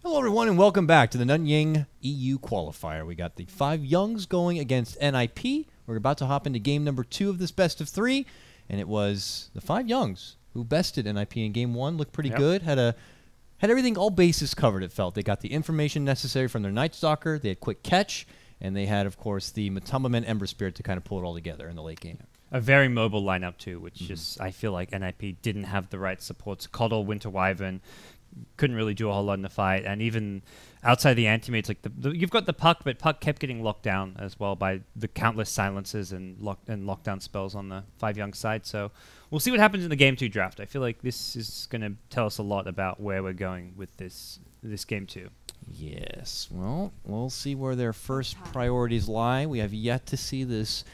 Hello, everyone, and welcome back to the Nanyang EU qualifier. We got the 5JuNGz going against NiP. We're about to hop into game number 2 of this best of 3, and it was the 5JuNGz who bested NiP in game 1. Looked pretty good. Had everything, all bases covered, it felt. They got the information necessary from their Night Stalker. They had quick catch, and they had, of course, the Matumbaman Ember Spirit to kind of pull it all together in the late game. A very mobile lineup, too, which just, I feel like NiP didn't have the right supports. Coddle, Winter Wyvern, couldn't really do a whole lot in the fight, and even outside the anti-mates, like you've got the Puck, but Puck kept getting locked down as well by the countless silences and lockdown spells on the 5JuNGz side. So we'll see what happens in the game 2 draft. I feel like this is going to tell us a lot about where we're going with this game 2. Yes, well, we'll see where their first priorities lie. We have yet to see this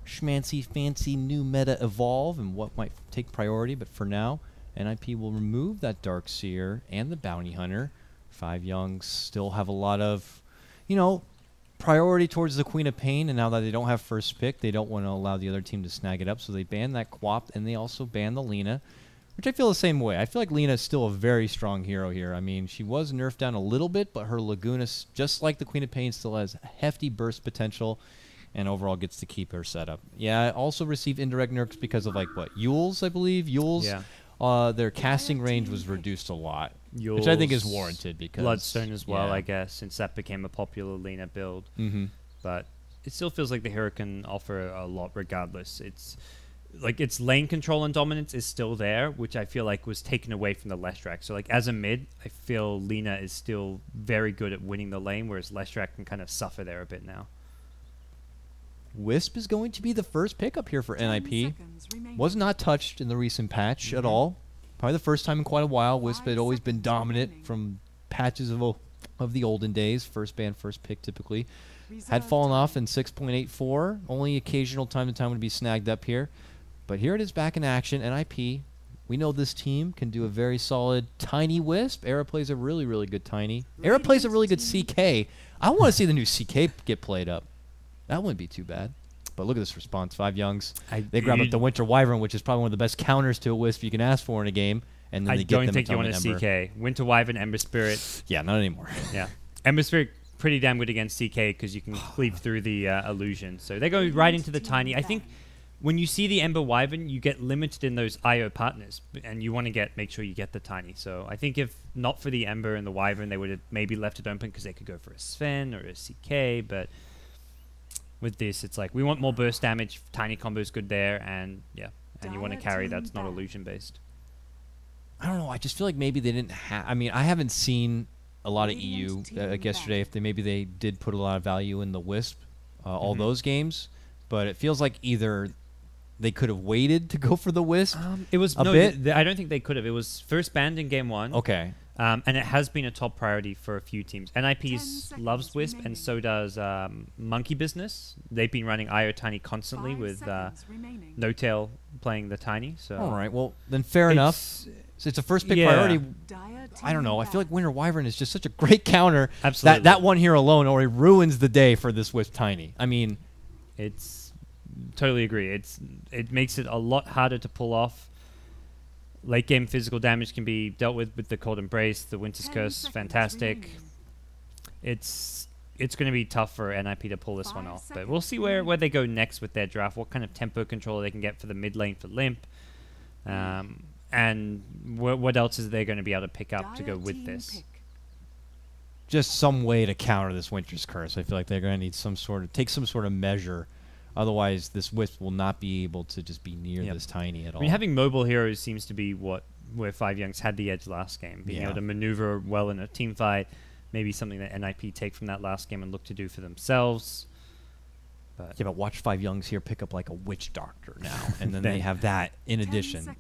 schmancy, fancy new meta evolve and what might take priority, but for now, NiP will remove that Dark Seer and the Bounty Hunter. 5JuNGz still have a lot of, priority towards the Queen of Pain, and now that they don't have first pick, they don't want to allow the other team to snag it up, so they ban that Quap, and they also ban the Lina, which I feel the same way. I feel like Lina is still a very strong hero here. I mean, she was nerfed down a little bit, but her Laguna, just like the Queen of Pain, still has hefty burst potential, and overall gets to keep her setup. Yeah, I also received indirect nerfs because of, Yules, I believe. Yules. Yeah. Their casting range was reduced a lot, which I think is warranted because Bloodstone as well, I guess, since that became a popular Lina build. But it still feels like the hero can offer a lot regardless. It's like its lane control and dominance is still there, which I feel like was taken away from the Leshrac. So like as a mid, I feel Lina is still very good at winning the lane, whereas Leshrac can kind of suffer there a bit now. Wisp is going to be the first pickup here for NiP. Was not touched in the recent patch at all. Probably the first time in quite a while. Wisp had always been dominant from patches of the olden days. First ban, first pick typically. Had fallen off in 6.84. Only occasional time to time would be snagged up here. But here it is back in action. NiP, we know this team can do a very solid Tiny Wisp. Era plays a really, really good Tiny. Era plays a really good CK. I want to see the new CK get played up. That wouldn't be too bad. But look at this response. 5JuNGz. They grab up the Winter Wyvern, which is probably one of the best counters to a Wisp you can ask for in a game. And then they get them. I don't think you want a CK. Winter Wyvern, Ember Spirit. Yeah, not anymore. Yeah. Ember Spirit, pretty damn good against CK because you can cleave through the illusion. So they go right into the Tiny. I think when you see the Ember Wyvern, you get limited in those IO partners. And you want to make sure you get the Tiny. So I think if not for the Ember and the Wyvern, they would have maybe left it open because they could go for a Sven or a CK. But with this, it's like we want more burst damage. Tiny combo is good there, and and you want to carry that's not illusion based. I don't know. I just feel like maybe they didn't have. I mean, I haven't seen a lot of EU like yesterday. If maybe they did put a lot of value in the Wisp, all those games, but it feels like either they could have waited to go for the Wisp. It was bit. I don't think they could have. It was first banned in game 1. Okay. And it has been a top priority for a few teams. NiP loves Wisp, and so does Monkey Business. They've been running IO Tiny constantly with No Tail playing the Tiny. So all right, well then fair enough. So it's a first pick priority. I don't know. I feel like Winter Wyvern is just such a great counter. Absolutely. That one here alone already ruins the day for this Wisp Tiny. I mean, it's totally agree. It makes it a lot harder to pull off. Late game physical damage can be dealt with the Cold Embrace, the Winter's Curse, fantastic. It's going to be tough for NiP to pull this one off, but we'll see where they go next with their draft, what kind of tempo control they can get for the mid lane for Limp, and what else is they going to be able to pick up to go with this. Just some way to counter this Winter's Curse. I feel like they're going to need take some sort of measure. Otherwise, this Wisp will not be able to just be near this Tiny at all. I mean, having mobile heroes seems to be where 5JuNGz had the edge last game. Being able to maneuver well in a team fight, maybe something that NiP take from that last game and look to do for themselves. But watch 5JuNGz here pick up like a Witch Doctor now, and then they have that in addition.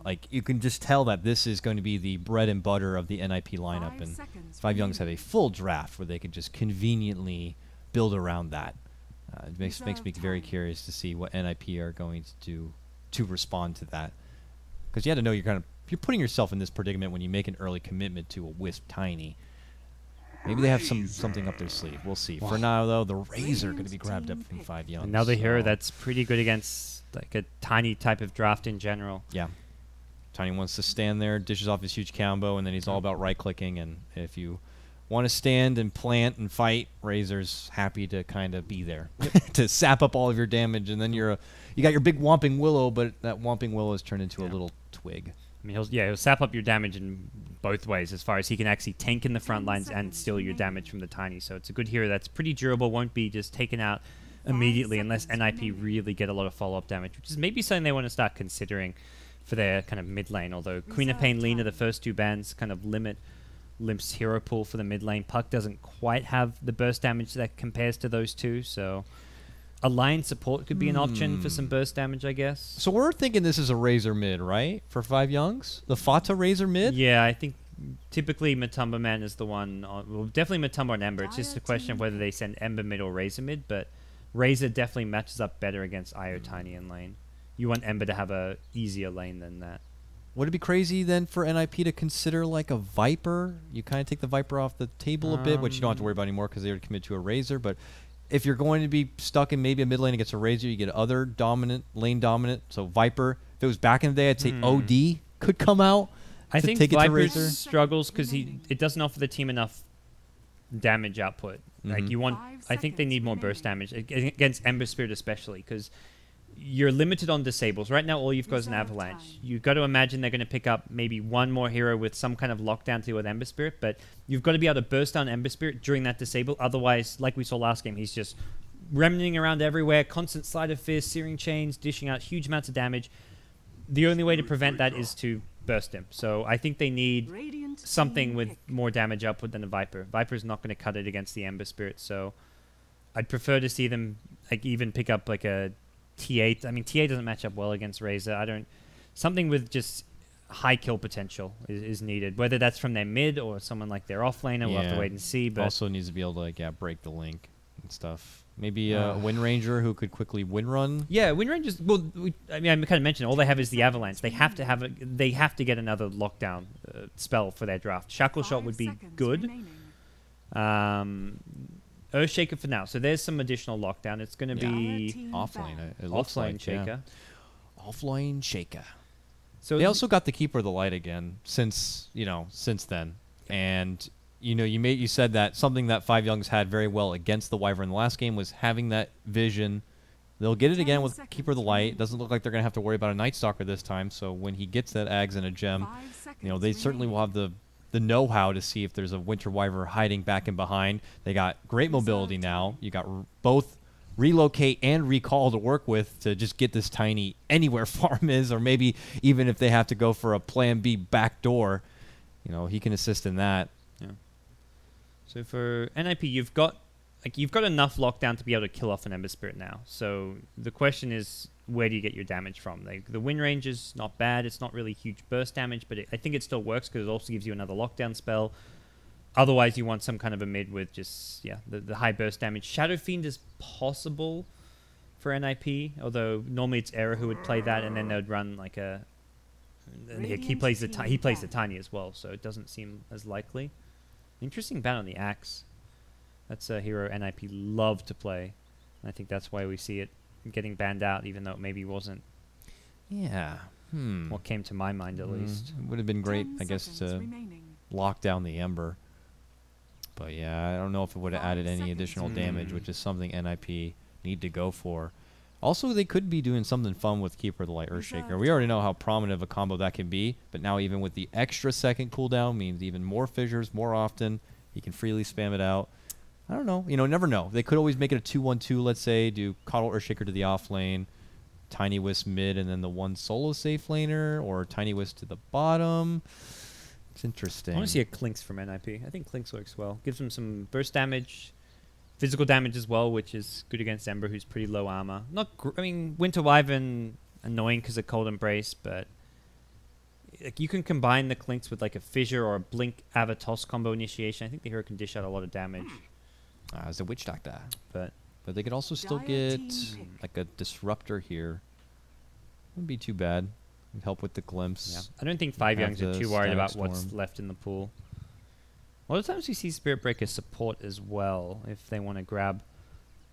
Like you can just tell that this is going to be the bread and butter of the NiP lineup, and 5JuNGz have a full draft where they can just conveniently build around that. It makes me very curious to see what NiP are going to do to respond to that, because you have to know you're putting yourself in this predicament when you make an early commitment to a Wisp Tiny. Maybe they have something up their sleeve. We'll see. For now, though, the Razor going to be grabbed up from 5JuNGz. Another hero that's pretty good against like a Tiny type of draft in general. Yeah. Tiny wants to stand there, dishes off his huge combo, and then he's all about right-clicking. And if you want to stand and plant and fight, Razor's happy to kind of be there to sap up all of your damage. And then you got your big Whomping Willow, but that Whomping Willow is turned into a little twig. I mean, he'll sap up your damage in both ways, as far as he can actually tank in the front lines and steal your damage from the Tiny. So it's a good hero that's pretty durable, won't be just taken out immediately unless NiP really get a lot of follow-up damage, which is maybe something they want to start considering for their kind of mid lane. Although Queen of Pain, Lina, the first two bans kind of limit Limp's hero pool for the mid lane. Puck doesn't quite have the burst damage that compares to those two, so Alliance support could be an option for some burst damage, I guess. So we're thinking this is a Razor mid, right? For 5JuNGz? The Fata Razor mid? Yeah, I think typically Matumba Man is the one. Well, definitely Matumba and Ember. It's just a question of whether they send Ember mid or Razor mid, but Razor definitely matches up better against Io Tiny in lane. You want Ember to have a easier lane than that. Would it be crazy then for NiP to consider like a Viper? You kind of take the Viper off the table a bit, which you don't have to worry about anymore because they already committed to a Razor. But if you're going to be stuck in maybe a mid lane against a Razor, you get other dominant, lane dominant. So Viper, if it was back in the day, I'd say OD could come out. I think take Viper it to Razor. struggles because it doesn't offer the team enough damage output. Like you want, I think they need more burst damage against Ember Spirit especially, because you're limited on disables. Right now, all you've got is an Avalanche. You've got to imagine they're going to pick up maybe one more hero with some kind of lockdown to deal with Ember Spirit, but you've got to be able to burst down Ember Spirit during that disable. Otherwise, like we saw last game, he's just remnanting around everywhere, constant Sleight of Fist, Searing Chains, dishing out huge amounts of damage. The only way to prevent that is to burst him. So I think they need something with more damage output than a Viper. Viper's not going to cut it against the Ember Spirit, so I'd prefer to see them like even pick up like a T8. I mean, T8 doesn't match up well against Razor. Something with just high kill potential is needed. Whether that's from their mid or someone like their offlaner, we'll have to wait and see. But also needs to be able to like break the link and stuff. Maybe a Wind Ranger who could quickly win run. Yeah, Wind Rangers. Well, I kind of mentioned all they have is the Avalanche. They have to get another lockdown spell for their draft. Shackle Shot would be good. Earthshaker for now. So there's some additional lockdown. It's going to be offlane. It looks offlane like Shaker. Yeah. Offlane Shaker. So they also got the Keeper of the Light again since then. And you said that something that 5JuNGz had very well against the Wyvern in the last game was having that vision. They'll get it again with Keeper of the Light. Doesn't look like they're going to have to worry about a Night Stalker this time. So when he gets that Ags and a gem, they certainly will have the know-how to see if there's a Winter Wyvern hiding back and behind. They got great mobility now. You got both relocate and recall to work with to just get this Tiny anywhere farm is, or maybe even if they have to go for a plan B backdoor, he can assist in that. Yeah. So for NiP, you've got enough lockdown to be able to kill off an Ember Spirit now. So the question is, where do you get your damage from? Like the Wind Ranger's not bad. It's not really huge burst damage, but I think it still works because it also gives you another lockdown spell. Otherwise, you want some kind of a mid with just the high burst damage. Shadow Fiend is possible for NiP, although normally it's Era who would play that, and then they would run like a. And he plays the Tiny as well, so it doesn't seem as likely. Interesting ban on the Axe. That's a hero NiP love to play. And I think that's why we see it getting banned out, even though it maybe wasn't. Yeah. What came to my mind, at least. It would have been great, I guess, to lock down the Ember. But yeah, I don't know if it would have added any additional damage, which is something NiP need to go for. Also, they could be doing something fun with Keeper of the Light Earthshaker. We already know how prominent of a combo that can be, but now even with the extra second cooldown means even more fissures more often. He can freely spam it out. I don't know. Never know. They could always make it a 2-1-2, let's say, do Coddle Earthshaker to the off lane, Tiny Wisp mid, and then the one solo safe laner, or Tiny Wisp to the bottom. It's interesting. I want to see a Clinks from NiP. I think Clinks works well. Gives them some burst damage, physical damage as well, which is good against Ember, who's pretty low armor. Winter Wyvern, annoying because of Cold Embrace, but you can combine the Clinks with like a Fissure or a Blink Avatos combo initiation. I think the hero can dish out a lot of damage. As a Witch Doctor. But they could also still get like a Disruptor here. Wouldn't be too bad. It'd help with the Glimpse. Yeah. I don't think 5JuNGz are too worried about what's left in the pool. A lot of times we see Spirit Breaker support as well if they want to grab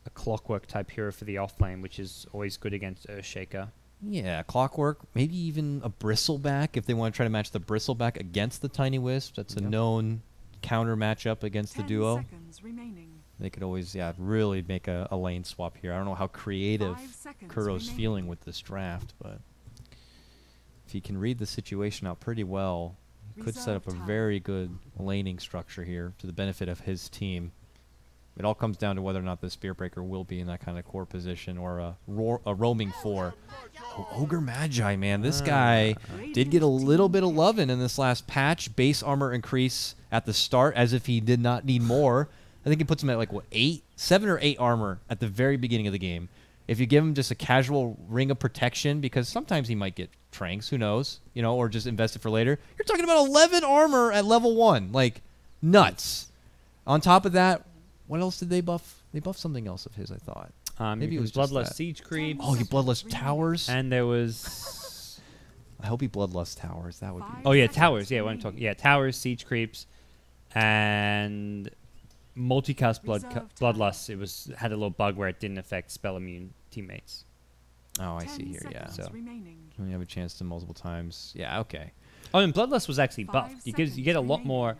a Clockwork type hero for the offlane, which is always good against Earthshaker. Yeah, Clockwork, maybe even a Bristleback if they want to try to match the Bristleback against the Tiny Wisp. That's a known counter matchup against the duo. They could always, really make a lane swap here. I don't know how creative Kuro's feeling with this draft, but if he can read the situation out pretty well, he could set up a very good laning structure here to the benefit of his team. It all comes down to whether or not the Spear Breaker will be in that kind of core position or a roaming 4. Oh, Ogre Magi, man. This guy did get a little bit of loving in this last patch. Base armor increase at the start as if he did not need more. I think he puts him at like, what, 7 or 8 armor at the very beginning of the game. If you give him just a casual ring of protection, because sometimes he might get tranks, who knows, you know, or just invest it for later. You're talking about 11 armor at level 1. Like, nuts. On top of that, what else did they buff? They buffed something else of his, I thought. Maybe it was Bloodlust Siege Creeps. Oh, he Bloodlust Towers? And there was... I hope he Bloodlust Towers. That would be... Oh, yeah, Towers. Yeah, what I'm talking... Yeah, Towers, Siege Creeps, and multicast Bloodlust. It had a little bug where it didn't affect spell immune teammates. Oh, I see here, yeah. So, when you have a chance to multiple times. Yeah, okay. Oh, and Bloodlust was actually buffed. You get a lot more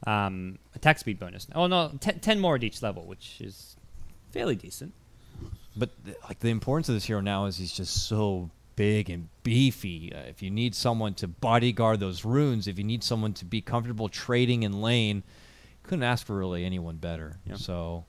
attack speed bonus. Oh, no, 10 more at each level, which is fairly decent. But like the importance of this hero now is he's just so big and beefy. If you need someone to bodyguard those runes, if you need someone to be comfortable trading in lane, couldn't ask for really anyone better. Yeah. So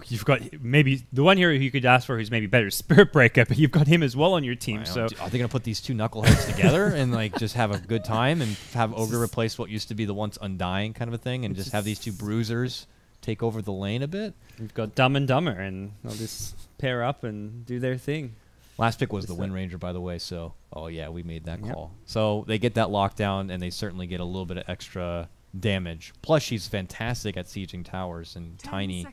you've got maybe the one hero you could ask for who's maybe better, Spirit Breaker, but you've got him as well on your team. So are they gonna put these two knuckleheads together and like just have a good time and have Ogre replace what used to be the once Undying kind of a thing and just have these two bruisers take over the lane a bit? We've got Dumb and Dumber, and they'll just pair up and do their thing. Last pick was the Wind Ranger, by the way, so oh yeah, we made that call. So they get that lockdown, and they certainly get a little bit of extra damage. Plus, she's fantastic at sieging towers, and Tiny.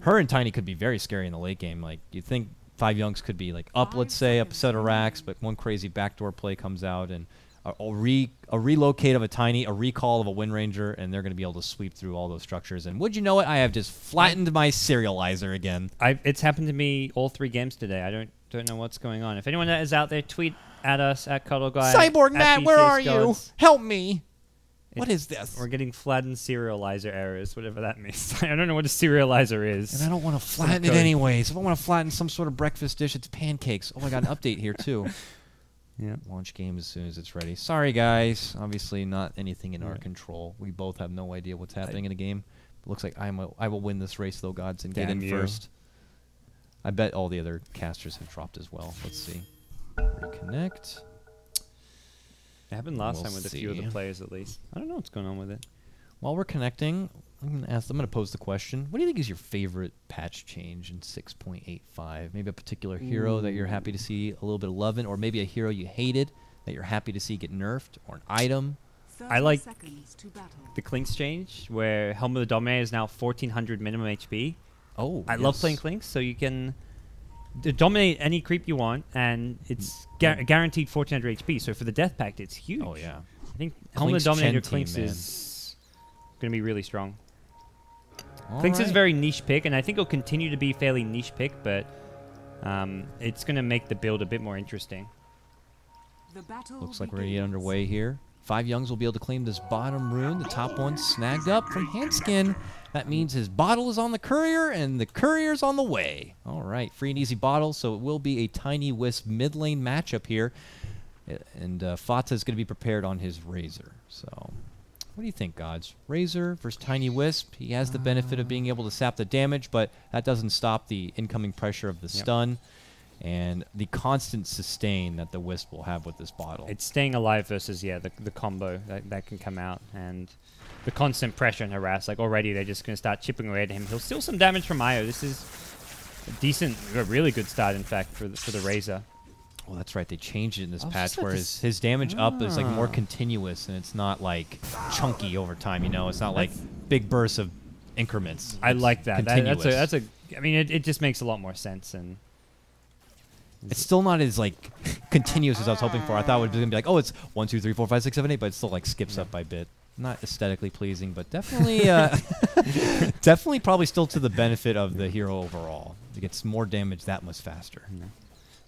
Her and Tiny could be very scary in the late game. Like, you think 5JuNGz could be like up, let's say, up a set of racks, but one crazy backdoor play comes out, and a relocate of a Tiny, a recall of a Wind Ranger, and they're going to be able to sweep through all those structures. And would you know it, I have just flattened my serializer again. It's happened to me all 3 games today. I don't know what's going on. If anyone is out there, tweet at us, at CuddleGuy. Cyborg Matt, where are you? Help me. What is this? We're getting flattened serializer errors, whatever that means. I don't know what a serializer is. And I don't want to flatten it anyways. If I want to flatten some sort of breakfast dish, it's pancakes. Oh, I got an update here, too. Yeah. Launch game as soon as it's ready. Sorry, guys. Obviously, not anything in our control. We both have no idea what's happening in the game. It looks like I will win this race, though, gods, and get in first. I bet all the other casters have dropped as well. Let's see. Reconnect. It happened last time with a few of the players, at least. I don't know what's going on with it. While we're connecting, I'm going to pose the question. What do you think is your favorite patch change in 6.85? Maybe a particular hero that you're happy to see a little bit of love in, or maybe a hero you hated that you're happy to see get nerfed, or an item? I like the Clinks change, where Helm of the Dominator is now 1400 minimum HP. Oh, I love playing Clinks, so you can dominate any creep you want, and it's guaranteed 1400 HP. So for the Death Pact, it's huge. Oh, yeah. I think Helm of the Dominator Clinks is going to be really strong. Clinks is a very niche pick, and I think it'll continue to be a fairly niche pick, but it's going to make the build a bit more interesting. Looks like we're going to get underway here. 5JuNGz will be able to claim this bottom rune. The top one snagged up from Handskin. That means his bottle is on the courier, and the courier's on the way. All right, free and easy bottle, so it will be a Tiny Wisp mid lane matchup here. And Fata is going to be prepared on his Razor. So, what do you think, gods? Razor versus Tiny Wisp. He has the benefit of being able to sap the damage, but that doesn't stop the incoming pressure of the stun and the constant sustain that the Wisp will have with this bottle. It's staying alive versus, the combo that can come out, and the constant pressure and harass. Like, already they're just going to start chipping away at him. He'll steal some damage from Io. This is a really good start, in fact, for the Razor. Well, that's right. They changed it in this patch, where his damage up is like more continuous, and it's not like chunky over time. You know, it's not like big bursts of increments. I like that. That's a. I mean, it just makes a lot more sense, and it's still not as like continuous as I was hoping for. I thought it was going to be like, oh, it's 1, 2, 3, 4, 5, 6, 7, 8, but it still like skips up by bit. Not aesthetically pleasing, but definitely, definitely probably still to the benefit of the hero overall. It gets more damage that much faster.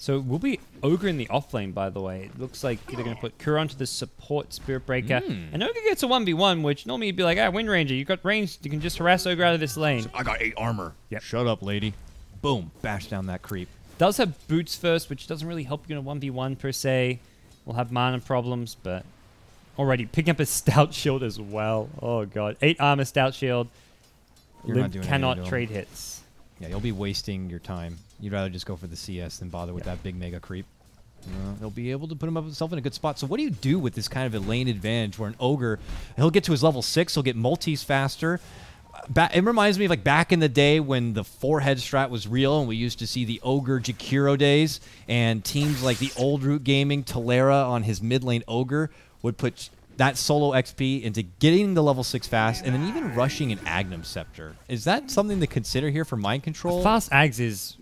So we'll be Ogre in the off lane, by the way. It looks like they're going to put Kuro onto the support Spirit Breaker. And Ogre gets a 1v1, which normally you'd be like, Wind Ranger, you got range. You can just harass Ogre out of this lane. I got 8 armor. Yep. Shut up, lady. Boom. Bash down that creep. Does have boots first, which doesn't really help you in a 1v1 per se. We'll have mana problems, but already picking up a stout shield as well. Oh, God. 8 armor, stout shield. You're not doing cannot anything to trade hits. Yeah, you'll be wasting your time. You'd rather just go for the CS than bother with that big mega creep. He'll be able to put himself in a good spot. So what do you do with this kind of a lane advantage where an Ogre, he'll get to his level 6, he'll get multis faster. It reminds me of like back in the day when the 4-head strat was real and we used to see the Ogre Jakiro days, and teams like the Old Root Gaming, Tolera on his mid lane Ogre would put that solo XP into getting the level 6 fast and then even rushing an Agnum Scepter. Is that something to consider here for mind control? Fast Ags is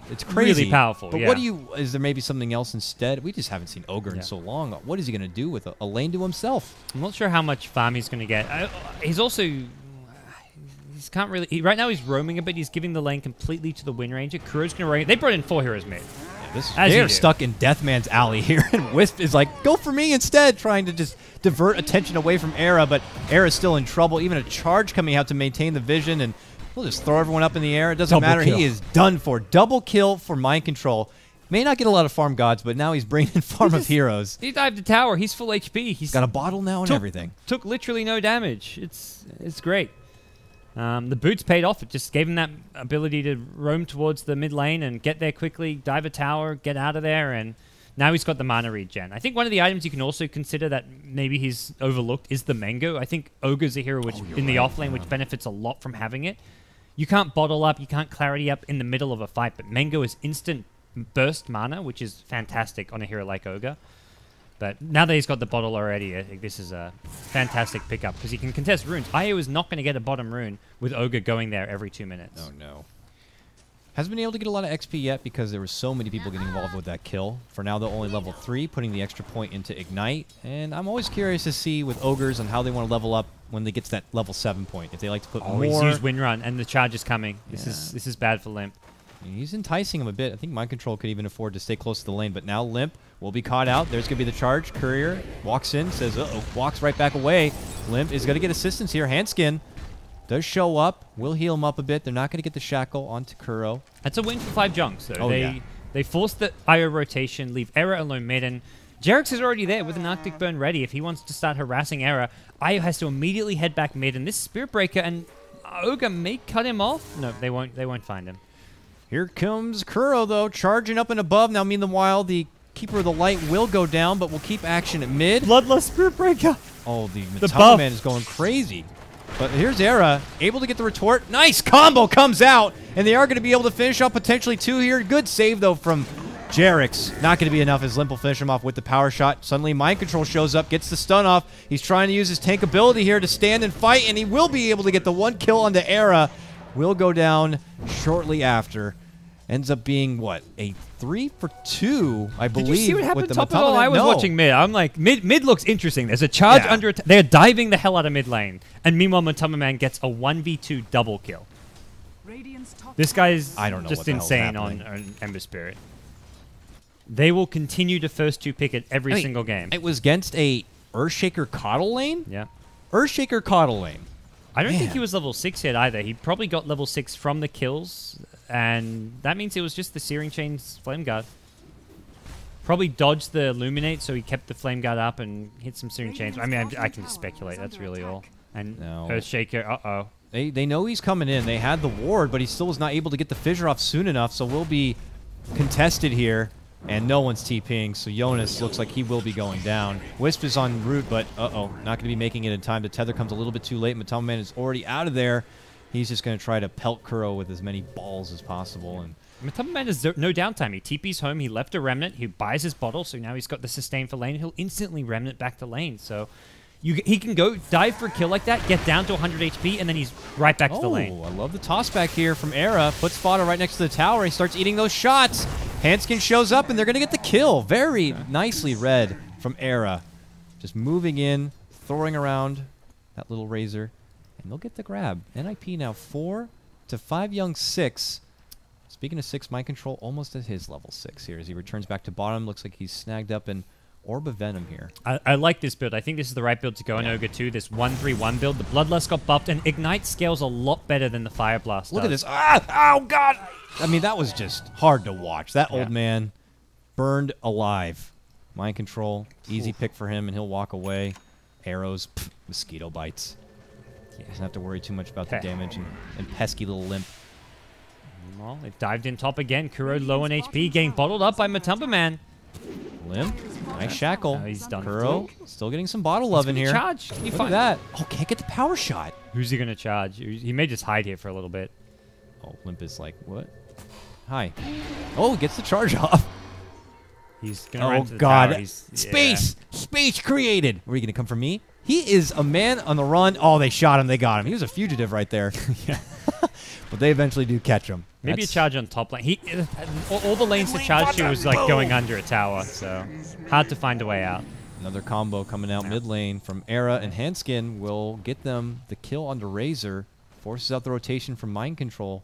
it's crazy. Really powerful, But what do you, is there maybe something else instead? We just haven't seen Ogre in so long. What is he going to do with a lane to himself? I'm not sure how much farm he's going to get. He's also, he's can't really, right now he's roaming a bit. He's giving the lane completely to the Wind Ranger. Kuro's going to roam. They brought in 4 heroes mid. They are stuck in Deathman's alley here, and Wisp is like, go for me instead, trying to just divert attention away from Era, but Era's still in trouble. Even a charge coming out to maintain the vision, and we'll just throw everyone up in the air. It doesn't matter. He is done for. Double kill for mind control. May not get a lot of farm gods, but now he's bringing in farm of heroes. He dived the tower. He's full HP. He's got a bottle now and everything. Took literally no damage. It's great. The boots paid off. It just gave him that ability to roam towards the mid lane and get there quickly, dive a tower, get out of there, and now he's got the mana regen. I think one of the items you can also consider that maybe he's overlooked is the Mango. I think Ogre's a hero which in the off lane which benefits a lot from having it. You can't bottle up, you can't clarity up in the middle of a fight, but Mango is instant burst mana, which is fantastic on a hero like Ogre. But now that he's got the bottle already, I think this is a fantastic pickup because he can contest runes. Io is not going to get a bottom rune with Ogre going there every 2 minutes. Oh, no. Hasn't been able to get a lot of XP yet because there were so many people getting involved with that kill. For now, they're only level 3, putting the extra point into Ignite. And I'm always curious to see with Ogres and how they want to level up when they get to that level 7 point. If they like to put more... He's used Wind Run, and the charge is coming. This is bad for Limp. He's enticing him a bit. I think Mind Control could even afford to stay close to the lane, but now Limp will be caught out. There's going to be the charge. Courier walks in, says, uh-oh, walks right back away. Limp is going to get assistance here. Handskin does show up. Will heal him up a bit. They're not going to get the shackle onto Kuro. That's a win for 5JuNGz, though. Oh, they force the IO rotation, leave Era alone mid, and Jerix is already there with an Arctic Burn ready. If he wants to start harassing Era, IO has to immediately head back mid, and this Spirit Breaker and Ogre may cut him off. No, they won't find him. Here comes Kuro, though, charging up and above. Now, meanwhile, the Keeper of the Light will go down, but we'll keep action at mid. Bloodlust Spirit Breaker. Oh, the Metallo Man is going crazy. But here's Era, able to get the retort. Nice combo comes out, and they are going to be able to finish off potentially 2 here. Good save, though, from Jerix. Not going to be enough as Limp will finish him off with the power shot. Suddenly, Mind Control shows up, gets the stun off. He's trying to use his tank ability here to stand and fight, and he will be able to get the 1 kill onto Era. Will go down shortly after. Ends up being, what, a 3 for 2, I believe. Did you see what happened top of all? I was watching mid. I'm like, mid looks interesting. There's a charge under attack. They're diving the hell out of mid lane. And meanwhile, Metallo Man gets a 1v2 double kill. This guy's just insane on Ember Spirit. They will continue to first 2 pick it every single game. It was against a Earthshaker Coddle lane? Yeah. Earthshaker Coddle lane. I don't think he was level 6 yet either. He probably got level 6 from the kills, and that means it was just the Searing Chain's Flame Guard. Probably dodged the Illuminate, so he kept the Flame Guard up and hit some Searing Chains. I mean, I can just speculate. That's really all. And Earthshaker, uh-oh. They know he's coming in. They had the ward, but he still was not able to get the fissure off soon enough, so we'll be contested here. And no one's TPing, so Jonas looks like he will be going down. Wisp is en route, but uh-oh, not going to be making it in time. The tether comes a little bit too late. Metallo Man is already out of there. He's just going to try to pelt Kuro with as many balls as possible. And Metallo Man has no downtime. He TP's home. He left a Remnant. He buys his bottle, so now he's got the sustain for lane. He'll instantly Remnant back to lane. So he can go dive for a kill like that, get down to 100 HP, and then he's right back to the lane. I love the toss back here from Era. Puts Fodder right next to the tower. He starts eating those shots. Handskin shows up, and they're going to get the kill. Very nicely read from Era. Just moving in, throwing around that little razor, and they'll get the grab. NiP now 4 to 5JuNGz 6. Speaking of 6, Mind Control almost at his level 6 here as he returns back to bottom. Looks like he's snagged up an Orb of Venom here. I like this build. I think this is the right build to go in Ogre 2. This 1-3-1 build. The Bloodlust got buffed, and Ignite scales a lot better than the Fire Blast Look does. at this. Ah! Oh, God! I mean, that was just hard to watch. That old man burned alive. Mind Control, easy pick for him, and he'll walk away. Arrows, mosquito bites. He doesn't have to worry too much about the damage and pesky little Limp. Well, it dived in top again. Kuro low on HP, getting bottled up by Matumba Man. Limp, nice shackle. He's done. Kuro still getting some bottle love in here. Charge. Can you Look find at that. Oh, can't get the power shot. Who's he going to charge? He may just hide here for a little bit. Oh, Limp is like, what? Hi. Oh, gets the charge off. He's going to run to the God. tower. Space! Space created! Were you going to come for me? He is a man on the run. Oh, they shot him. They got him. He was a fugitive right there. Yeah. But they eventually do catch him. Maybe a charge on top lane. All the lanes to charge to was like going under a tower, so hard to find a way out. Another combo coming out mid lane from Era, and Handskin will get them the kill onto Razor. Forces out the rotation from Mind Control.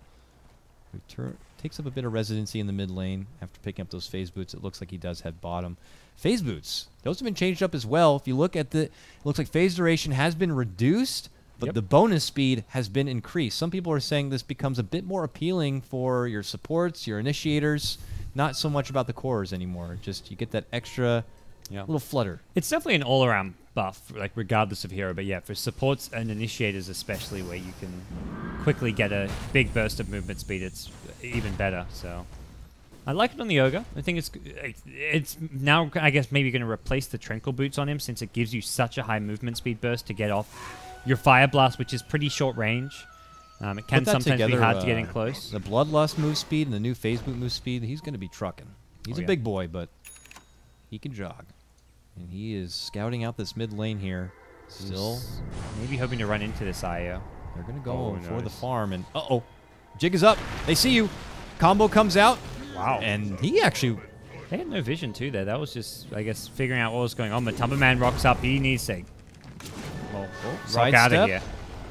Takes up a bit of residency in the mid lane after picking up those phase boots. It looks like he does head bottom. Phase boots, those have been changed up as well. If you look at it looks like phase duration has been reduced, but the bonus speed has been increased. Some people are saying this becomes a bit more appealing for your supports, your initiators, not so much about the cores anymore. Just you get that extra little flutter. It's definitely an all-around buff, like regardless of hero, but yeah, for supports and initiators especially, where you can quickly get a big burst of movement speed, it's even better. So I like it on the Ogre. I think it's now, I guess, maybe going to replace the Tranquil Boots on him, since it gives you such a high movement speed burst to get off your Fire Blast, which is pretty short range. It can sometimes be hard to get in close. The Bloodlust move speed and the new Phase Boot move speed, he's going to be trucking. He's a big boy, but he can jog. And he is scouting out this mid lane here. Still. Maybe hoping to run into this IO. They're going to go for the farm. And Jig is up. They see you. Combo comes out. Wow. And he actually... They had no vision too there. That was just, I guess, figuring out what was going on. Matumba Man rocks up. He needs to rock out of here.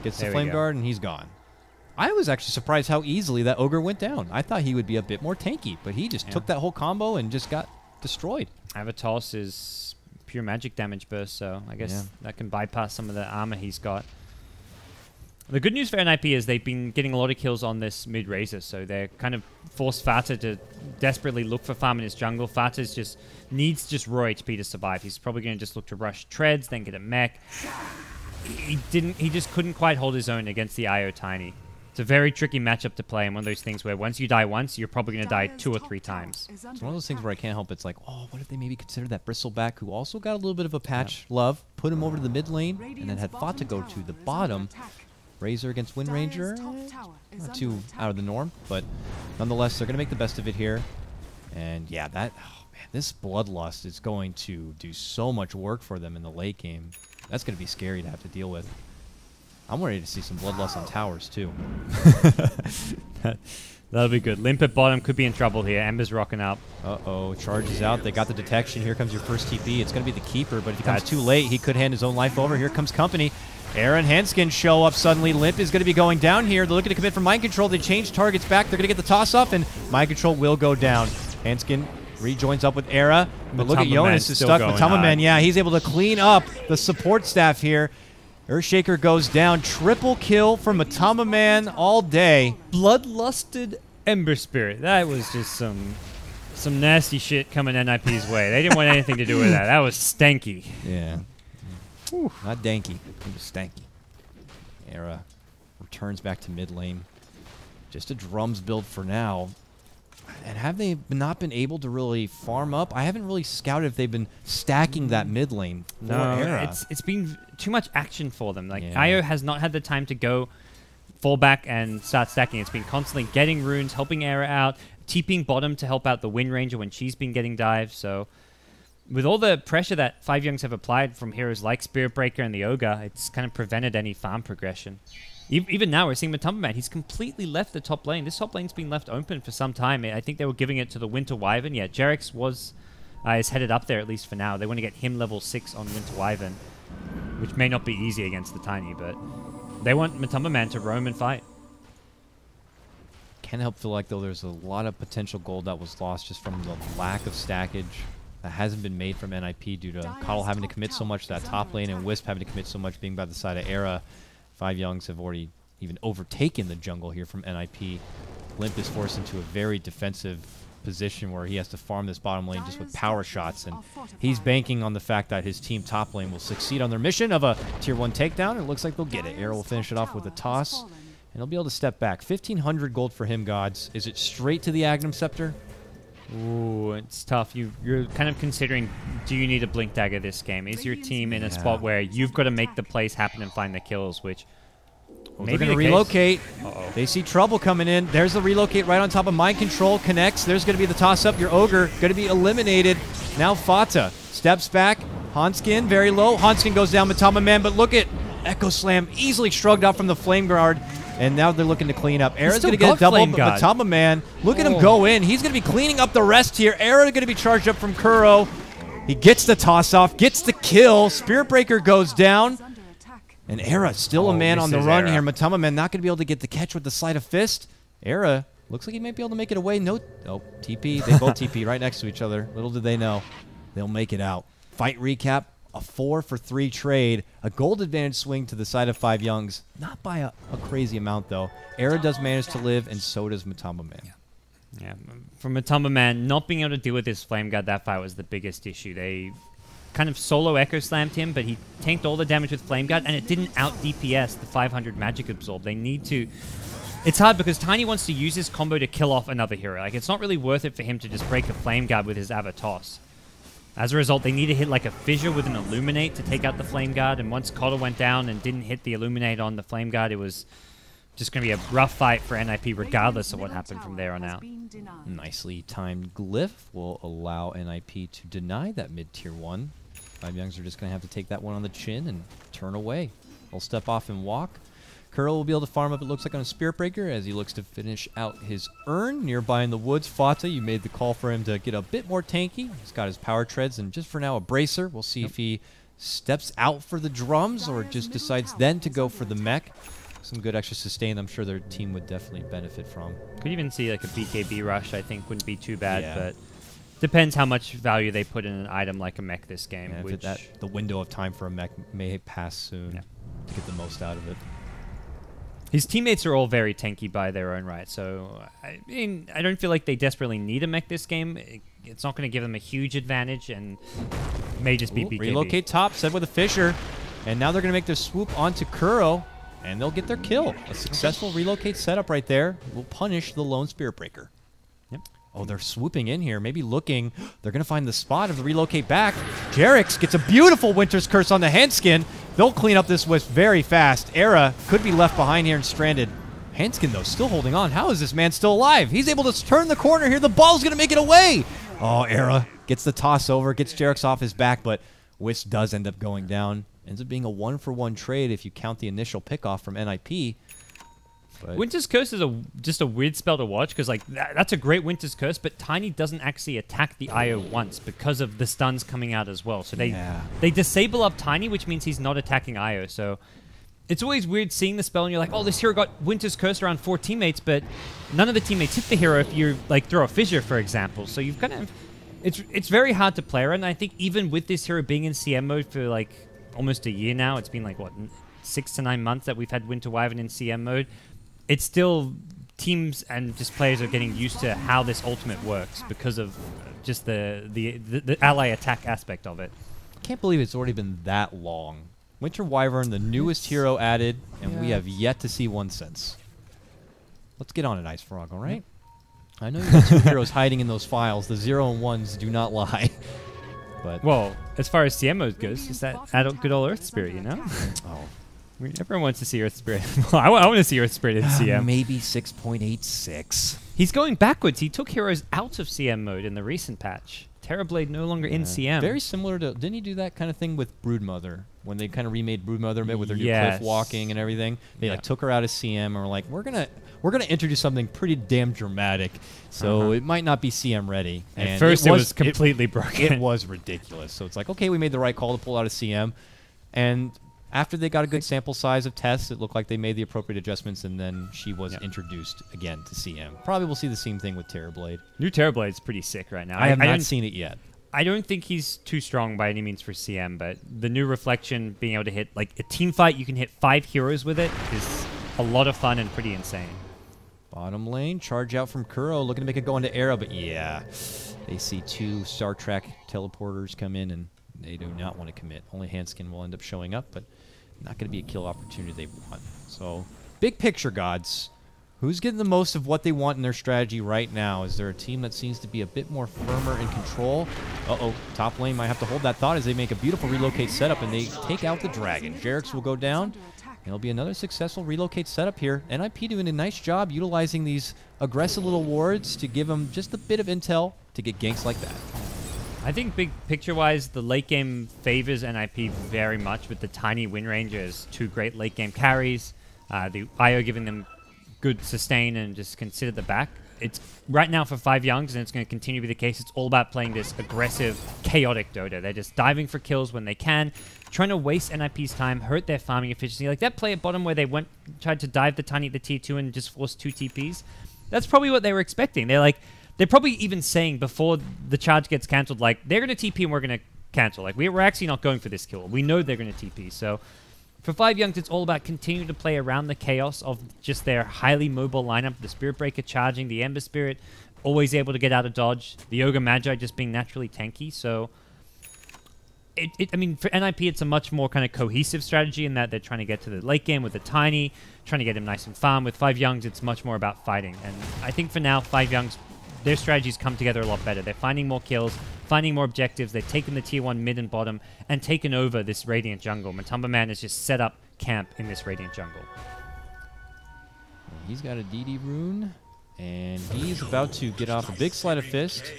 Gets the Flame Guard, and he's gone. I was actually surprised how easily that Ogre went down. I thought he would be a bit more tanky, but he just took that whole combo and just got destroyed. Avatos is pure magic damage burst, so I guess that can bypass some of the armor he's got. The good news for NiP is they've been getting a lot of kills on this mid Razor, so they're kind of forced Fata to desperately look for farm in his jungle. Fata's just needs just raw HP to survive. He's probably going to just look to rush treads, then get a mech. He just couldn't quite hold his own against the IO Tiny. It's a very tricky matchup to play, and one of those things where once you die once, you're probably going to die 2 or 3 times. It's one of those things where I can't help. It's like, oh, what if they maybe consider that Bristleback, who also got a little bit of a patch love, put him over to the mid lane, and then had Fata go to the bottom. Razor against Wind Ranger, not too out of the norm, but nonetheless, they're going to make the best of it here. And yeah, this Bloodlust is going to do so much work for them in the late game. That's going to be scary to have to deal with. I'm ready to see some Bloodlust on towers, too. That'll be good. Limp at bottom could be in trouble here. Ember's rocking up. Uh-oh, charges out. They got the detection. Here comes your first TP. It's going to be the Keeper, but if he comes too late, he could hand his own life over. Here comes company. Era and Handskin show up suddenly. Limp is going to be going down here. They're looking to commit for Mind Control. They change targets back. They're going to get the toss-up, and Mind Control will go down. Handskin rejoins up with Era. But look at Jonas is stuck with Matumba Man. Yeah, he's able to clean up the support staff here. Earthshaker goes down. Triple kill for Matumba Man all day. Bloodlusted Ember Spirit. That was just some nasty shit coming NiP's way. They didn't want anything to do with that. That was stanky. Yeah. Whew. Not danky. It was stanky. Era returns back to mid lane. Just a drums build for now. And have they not been able to really farm up? I haven't really scouted if they've been stacking that mid lane for Era. It's been too much action for them. Like IO has not had the time to go fall back and start stacking. It's been constantly getting runes, helping Era out, TPing bottom to help out the Wind Ranger when she's been getting dives. So with all the pressure that 5JuNGz have applied from heroes like Spirit Breaker and the Ogre, it's kind of prevented any farm progression. Even now, we're seeing Matumba Man. He's completely left the top lane. This top lane's been left open for some time. I think they were giving it to the Winter Wyvern. Yeah, Jerix is headed up there, at least for now. They want to get him level 6 on Winter Wyvern, which may not be easy against the Tiny, but they want Matumba Man to roam and fight. can't help feel like, though, there's a lot of potential gold that was lost just from the lack of stackage that hasn't been made from NiP due to Coddle having to commit so much to that top lane and Wisp having to commit so much being by the side of Era. 5JuNGz have already even overtaken the jungle here from NiP. Limp is forced into a very defensive position where he has to farm this bottom lane just with power shots, and he's banking on the fact that his team top lane will succeed on their mission of a tier 1 takedown. It looks like they'll get it. Era will finish it off with a toss, and he'll be able to step back. 1,500 gold for him, gods. Is it straight to the Agnum Scepter? Ooh, it's tough. You're kind of considering, do you need a Blink Dagger this game? Is your team in a spot where you've got to make the plays happen and find the kills, which... Well, they're going to relocate. They see trouble coming in. There's the relocate right on top of Mind Control. Connects. There's going to be the toss-up. Your Ogre going to be eliminated. Now Fata steps back. Hanskin very low. Hanskin goes down Matama Man, but look at Echo Slam easily shrugged off from the Flame Guard. And now they're looking to clean up. Era's going to get a double, but Matama Man, look at him go in. He's going to be cleaning up the rest here. Era going to be charged up from Kuro. He gets the toss-off, gets the kill. Spirit Breaker goes down. And Era still a man on the run here. Matama Man not going to be able to get the catch with the Sleight of Fist. Era looks like he might be able to make it away. No, oh, TP. They both TP right next to each other. Little did they know. They'll make it out. Fight recap. A 4-for-3 trade. A gold advantage swing to the side of 5JuNGz. Not by a crazy amount, though. Era does manage to live, and so does Matama Man. Yeah, for Matama Man, not being able to deal with his Flame Guard that fight was the biggest issue. They kind of solo Echo Slammed him, but he tanked all the damage with Flame Guard, and it didn't out-DPS the 500 Magic Absorb. They need to... It's hard because Tiny wants to use his combo to kill off another hero. Like, it's not really worth it for him to just break a Flame Guard with his Avatos. As a result, they need to hit like a Fissure with an Illuminate to take out the Flame Guard, and once Coddle went down and didn't hit the Illuminate on the Flame Guard, it was just going to be a rough fight for NiP regardless of what happened from there on out. Nicely timed Glyph will allow NiP to deny that mid-tier 1. 5JuNGz are just going to have to take that one on the chin and turn away. They'll step off and walk. Kuro will be able to farm up, it looks like, on a Spirit Breaker as he looks to finish out his urn. Nearby in the woods, Fata, you made the call for him to get a bit more tanky. He's got his power treads and just for now a bracer. We'll see if he steps out for the drums or just decides then to go for the mech. Some good extra sustain I'm sure their team would definitely benefit from. Could even see like a BKB rush, I think, wouldn't be too bad, but depends how much value they put in an item like a mech this game. Yeah, which the window of time for a mech may pass soon to get the most out of it. His teammates are all very tanky by their own right, so I mean, I don't feel like they desperately need a mech this game. It's not going to give them a huge advantage, and may just be BKB. Relocate top, set with a Fissure, and now they're going to make their swoop onto Kuro, and they'll get their kill. A successful relocate setup right there will punish the lone Spirit Breaker. Yep. Oh, they're swooping in here, maybe looking. They're going to find the spot of the relocate back. Jerix gets a beautiful Winter's Curse on the Handskin. They'll clean up this Wisp very fast. Era could be left behind here and stranded. Handskin, though, still holding on. How is this man still alive? He's able to turn the corner here. The ball's going to make it away. Oh, Era gets the toss over, gets Jerix off his back, but Wisp does end up going down. Ends up being a 1-for-1 trade if you count the initial pickoff from NiP. But Winter's Curse is just a weird spell to watch because like that's a great Winter's Curse, but Tiny doesn't actually attack the IO once because of the stuns coming out as well. So they disable up Tiny, which means he's not attacking IO. So it's always weird seeing the spell and you're like, oh, this hero got Winter's Curse around 4 teammates, but none of the teammates hit the hero if you like throw a Fissure, for example. So you've kind of it's very hard to play around. And I think even with this hero being in CM mode for like almost a year now, it's been like what 6 to 9 months that we've had Winter Wyvern in CM mode. It's still teams and just players are getting used to how this ultimate works because of just the ally attack aspect of it. Can't believe it's already been that long. Winter Wyvern, the newest hero added, and we have yet to see one since. Let's get on it, Ice Frog, all right? I know you got 2 heroes hiding in those files. The 0 and 1s do not lie. But well, as far as CM mode goes, is that good old Earth Spirit, you know? Oh. Everyone wants to see Earth Spirit. I want to see Earth Spirit in CM. Maybe 6.86. He's going backwards. He took heroes out of CM mode in the recent patch. Terrorblade no longer in CM. Very similar to... Didn't he do that kind of thing with Broodmother? When they kind of remade Broodmother with her new cliff walking and everything? They like took her out of CM and were like, we're gonna introduce something pretty damn dramatic. So it might not be CM ready. And at first it was completely broken. It was ridiculous. So it's like, okay, we made the right call to pull out of CM. And after they got a good sample size of tests, it looked like they made the appropriate adjustments, and then she was introduced again to CM. Probably we'll see the same thing with Terrorblade. New Terrorblade's pretty sick right now. I have not seen it yet. I don't think he's too strong by any means for CM, but the new Reflection, being able to hit, like, a team fight, you can hit 5 heroes with it, is a lot of fun and pretty insane. Bottom lane, charge out from Kuro, looking to make it go into Era, but yeah, they see 2 Star Trek teleporters come in, and they do not want to commit. Only Handskin will end up showing up, but not going to be a kill opportunity they want. So, big picture, gods. Who's getting the most of what they want in their strategy right now? Is there a team that seems to be a bit more firmer in control? Uh-oh, top lane might have to hold that thought as they make a beautiful relocate setup, and they take out the dragon. JerAx will go down. It'll be another successful relocate setup here. NiP doing a nice job utilizing these aggressive little wards to give them just a bit of intel to get ganks like that. I think big picture-wise, the late game favors NiP very much with the tiny win range as 2 great late game carries. The IO giving them good sustain and just consider the back. It's right now for 5JuNGz, and it's going to continue to be the case. It's all about playing this aggressive, chaotic Dota. They're just diving for kills when they can, trying to waste NiP's time, hurt their farming efficiency. Like that play at bottom where they tried to dive the Tiny at the tier 2 and just force 2 TPs. That's probably what they were expecting. They're probably even saying before the charge gets cancelled, like, they're going to TP and we're going to cancel. Like, we're actually not going for this kill. We know they're going to TP. So for 5JuNGz, it's all about continuing to play around the chaos of just their highly mobile lineup. The Spirit Breaker charging, the Ember Spirit always able to get out of dodge, the Ogre Magi just being naturally tanky. So, I mean, for NiP, it's a much more kind of cohesive strategy in that they're trying to get to the late game with the Tiny, trying to get him nice and farm. With 5JuNGz, it's much more about fighting. And I think for now, 5JuNGz, their strategies come together a lot better. They're finding more kills, finding more objectives. They've taken the tier 1 mid and bottom and taken over this Radiant jungle. Matumba Man has just set up camp in this Radiant jungle. He's got a DD rune, and he's about to get off a big sleight of fist.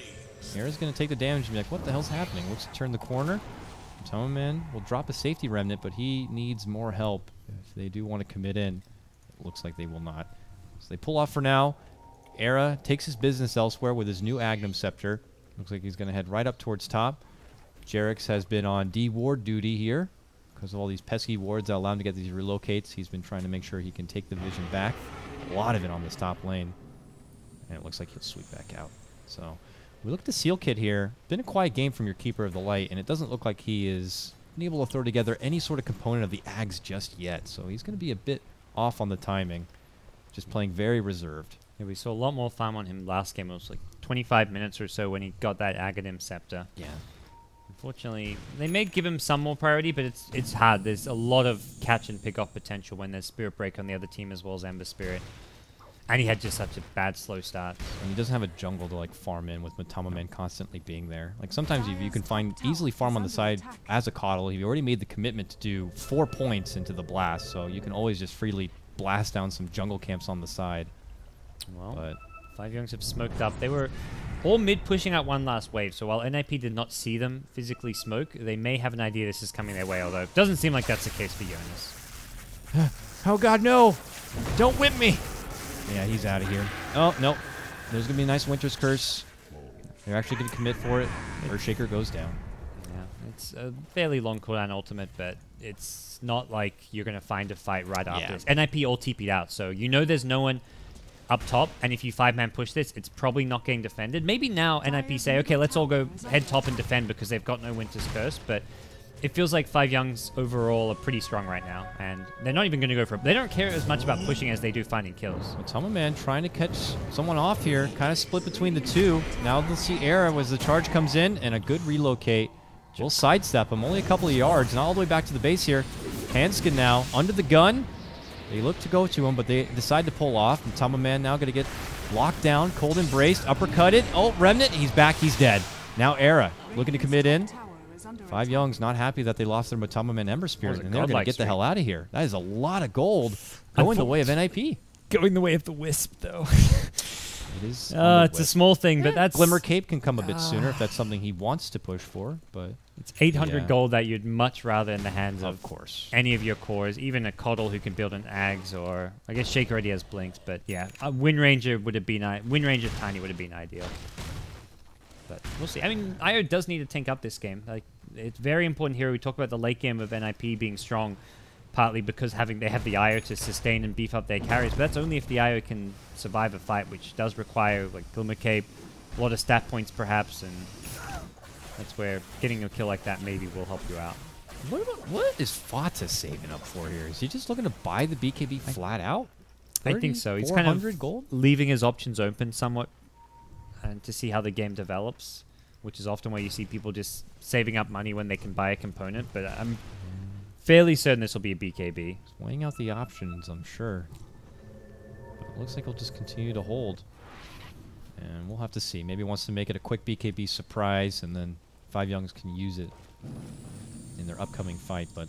Era's going to take the damage and be like, what the hell's happening? Looks to turn the corner. Matumba Man will drop a safety remnant, but he needs more help if they do want to commit in. It looks like they will not. So they pull off for now. Era takes his business elsewhere with his new Agnum Scepter. Looks like he's going to head right up towards top. JerAx has been on D-ward duty here because of all these pesky wards that allow him to get these relocates. He's been trying to make sure he can take the vision back. A lot of it on this top lane. And it looks like he'll sweep back out. So we look to Seal Kit here. Been a quiet game from your Keeper of the Light, and it doesn't look like he is able to throw together any sort of component of the Ags just yet. So he's going to be a bit off on the timing. Just playing very reserved. Yeah, we saw a lot more farm on him last game. It was like 25 minutes or so when he got that Aghanim Scepter. Yeah. Unfortunately, they may give him some more priority, but it's hard. There's a lot of catch and pick off potential when there's Spirit Break on the other team as well as Ember Spirit. And he had just such a bad slow start. And he doesn't have a jungle to like farm in with Matumba Man constantly being there. Like sometimes you can find easily farm on the side as a Coddle. You've already made the commitment to do 4 points into the blast, so you can always just freely blast down some jungle camps on the side. Well, but 5JuNGz have smoked up. They were all mid pushing out one last wave, so while NiP did not see them physically smoke, they may have an idea this is coming their way, although it doesn't seem like that's the case for Jonas. Oh god, no! Don't whip me! Yeah, he's out of here. Oh, no. There's going to be a nice Winter's Curse. They're actually going to commit for it. Earthshaker goes down. Yeah, it's a fairly long cooldown ultimate, but it's not like you're going to find a fight right after this. NiP all TP'd out, so you know there's no one up top, and if you 5-man push this, it's probably not getting defended. Maybe now NiP say, okay, let's all go head top and defend because they've got no Winter's Curse, but it feels like 5JuNGz overall are pretty strong right now, and they're not even going to go for it. They don't care as much about pushing as they do finding kills. Matumba Man trying to catch someone off here, kind of split between the two. Now they'll see Era as the charge comes in, and a good relocate. We'll sidestep him, only a couple of yards, not all the way back to the base here. Hanskin now, under the gun. They look to go to him, but they decide to pull off. Matumba Man now going to get locked down, cold embraced, uppercutted. Oh, Remnant, he's back, he's dead. Now Era looking to commit in. 5JuNGz not happy that they lost their Matumba Man Ember Spirit, and they're going to get the hell out of here. That is a lot of gold going the way of NiP. Going the way of the Wisp, though. It is. It's a small thing, but that's... Glimmer Cape can come a bit sooner if that's something he wants to push for, but... It's 800 gold that you'd much rather in the hands of course, any of your cores, even a Coddle who can build an Ags, or... I guess Shake already has Blinks, but yeah, a Wind Ranger would have been... Wind Ranger Tiny would have been ideal. But we'll see. I mean, IO does need to tank up this game. Like, it's very important here. We talk about the late game of NiP being strong. partly because they have the IO to sustain and beef up their carries, but that's only if the IO can survive a fight, which does require like Glimmer Cape, a lot of stat points perhaps, and that's where getting a kill like that maybe will help you out. What is Fata saving up for here? Is he just looking to buy the BKB flat out? I think so. He's kind of gold? leaving his options open somewhat and to see how the game develops, which is often where you see people just saving up money when they can buy a component, but I'm fairly certain this will be a BKB. He's weighing out the options, I'm sure. But it looks like he'll just continue to hold. And we'll have to see. Maybe he wants to make it a quick BKB surprise, and then 5JuNGz can use it in their upcoming fight. But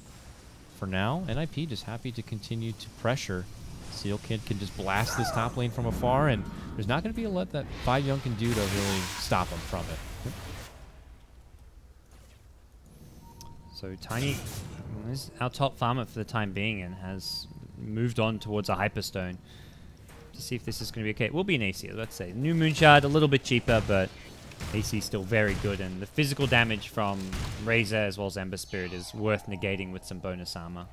for now, NiP just happy to continue to pressure. Seal Kid can just blast this top lane from afar, and there's not going to be a lot that 5JuNGz can do to really stop him from it. So Tiny is our top farmer for the time being and has moved on towards a Hyperstone to see if this is going to be okay. It will be an AC, let's say. New Moonshard, a little bit cheaper, but AC still very good, and the physical damage from Razor as well as Ember Spirit is worth negating with some bonus armor.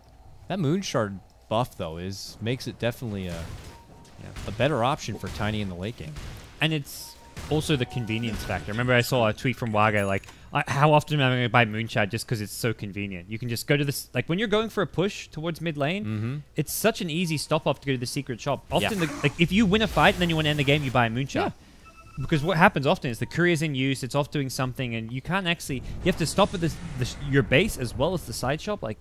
That Moonshard buff, though, makes it definitely a better option for Tiny in the late game. And it's also the convenience factor. Remember, I saw a tweet from Waga, like, how often am I going to buy Moonshard just because it's so convenient? You can just go to this, like, when you're going for a push towards mid lane, it's such an easy stop-off to go to the secret shop. Often, like, if you win a fight and then you want to end the game, you buy a Moonshard. Yeah. Because what happens often is the courier's in use, it's off doing something, and you can't actually... You have to stop at your base as well as the side shop. Like,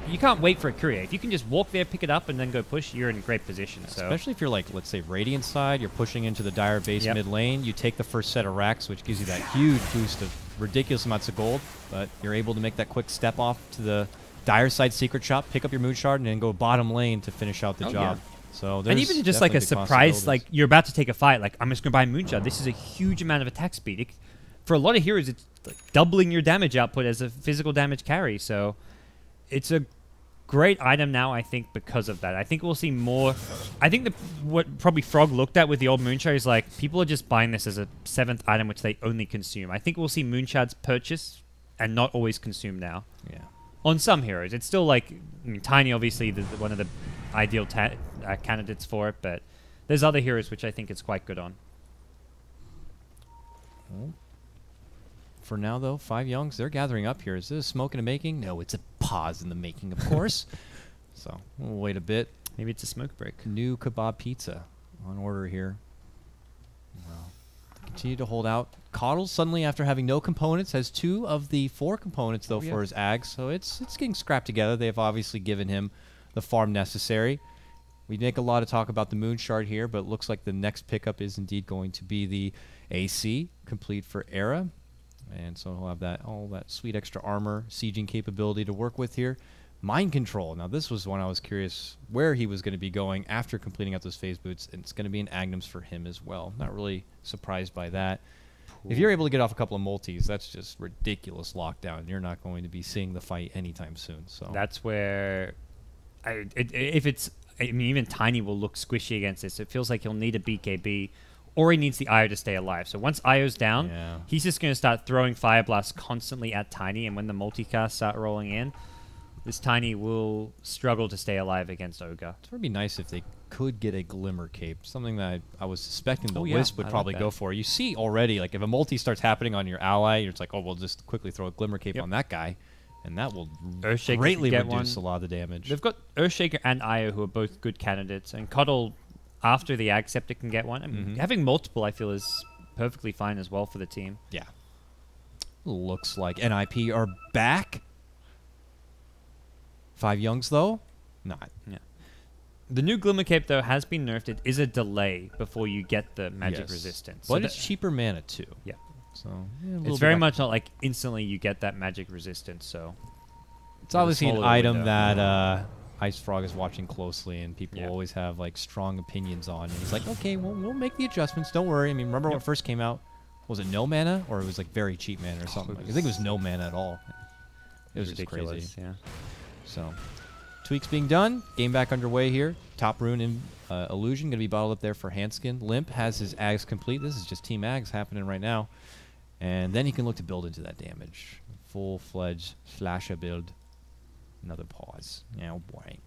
you can't wait for a courier. If you can just walk there, pick it up, and then go push, you're in a great position. So. Especially if you're, like, let's say, Radiant side, you're pushing into the Dire base mid lane, you take the first set of racks, which gives you that huge boost of ridiculous amounts of gold, but you're able to make that quick step off to the Dire side secret shop, pick up your Moonshard, and then go bottom lane to finish out the job. Yeah. So and even just like a surprise, like you're about to take a fight, like I'm just going to buy Moonshard. This is a huge amount of attack speed. For a lot of heroes, it's like doubling your damage output as a physical damage carry. So it's a great item now, I think, because of that. I think we'll see more. I think what probably Frog looked at with the old Moonshard is like people are just buying this as a 7th item, which they only consume. I think we'll see Moonshards purchase and not always consume now. Yeah. On some heroes, it's still like Tiny, obviously, one of the ideal candidates for it, but there's other heroes which I think it's quite good on. Well, for now, though, 5JuNGz, they're gathering up here. Is this a smoke in the making? No, it's a pause in the making, of course. So we'll wait a bit. Maybe it's a smoke break. New kebab pizza on order here. Well, continue to hold out. Coddle suddenly, after having no components, has 2 of the 4 components, though, for his Ags. So it's getting scrapped together. They've obviously given him the farm necessary. We make a lot of talk about the Moonshard here, but it looks like the next pickup is indeed going to be the AC, complete for Era. And so he'll have all that sweet extra armor, sieging capability to work with here. Mind Control. Now, this was one I was curious where he was going to be going after completing out those phase boots, and it's going to be an Agnums for him as well. Not really surprised by that. If you're able to get off a couple of multis, that's just ridiculous lockdown. You're not going to be seeing the fight anytime soon. So that's where... even Tiny will look squishy against this. It feels like he'll need a BKB, or he needs the IO to stay alive. So once IO's down, he's just going to start throwing Fire Blast constantly at Tiny, and when the multicasts start rolling in, this Tiny will struggle to stay alive against Ogre. It would be nice if they could get a Glimmer Cape, something that I was suspecting the Wisp would probably go for. You see already, like if a multi starts happening on your ally, it's like, oh, we'll just quickly throw a Glimmer Cape on that guy. And that will greatly reduce a lot of the damage. They've got Earthshaker and Io, who are both good candidates. And Coddle, after the Ag Scepter, can get one. I mean, having multiple, I feel, is perfectly fine as well for the team. Yeah. Looks like NiP are back. 5JuNGz, though, not. Yeah. The new Glimmer Cape, though, has been nerfed. It is a delay before you get the magic resistance. But it's cheaper mana, too. Yeah. So it's very much not like instantly you get that magic resistance. So it's obviously an item that Ice Frog is watching closely, and people always have like strong opinions on. And he's like, okay, well, we'll make the adjustments. Don't worry. I mean, remember when it first came out? Was it no mana, or it was like very cheap mana or something? I think it was no mana at all. It was just crazy. Yeah. So tweaks being done. Game back underway here. Top rune in Illusion going to be bottled up there for Hanskin. Limp has his Ags complete. This is just Team Ags happening right now. And then he can look to build into that damage. Full-fledged slasher build. Another pause. Yeah, oh boy.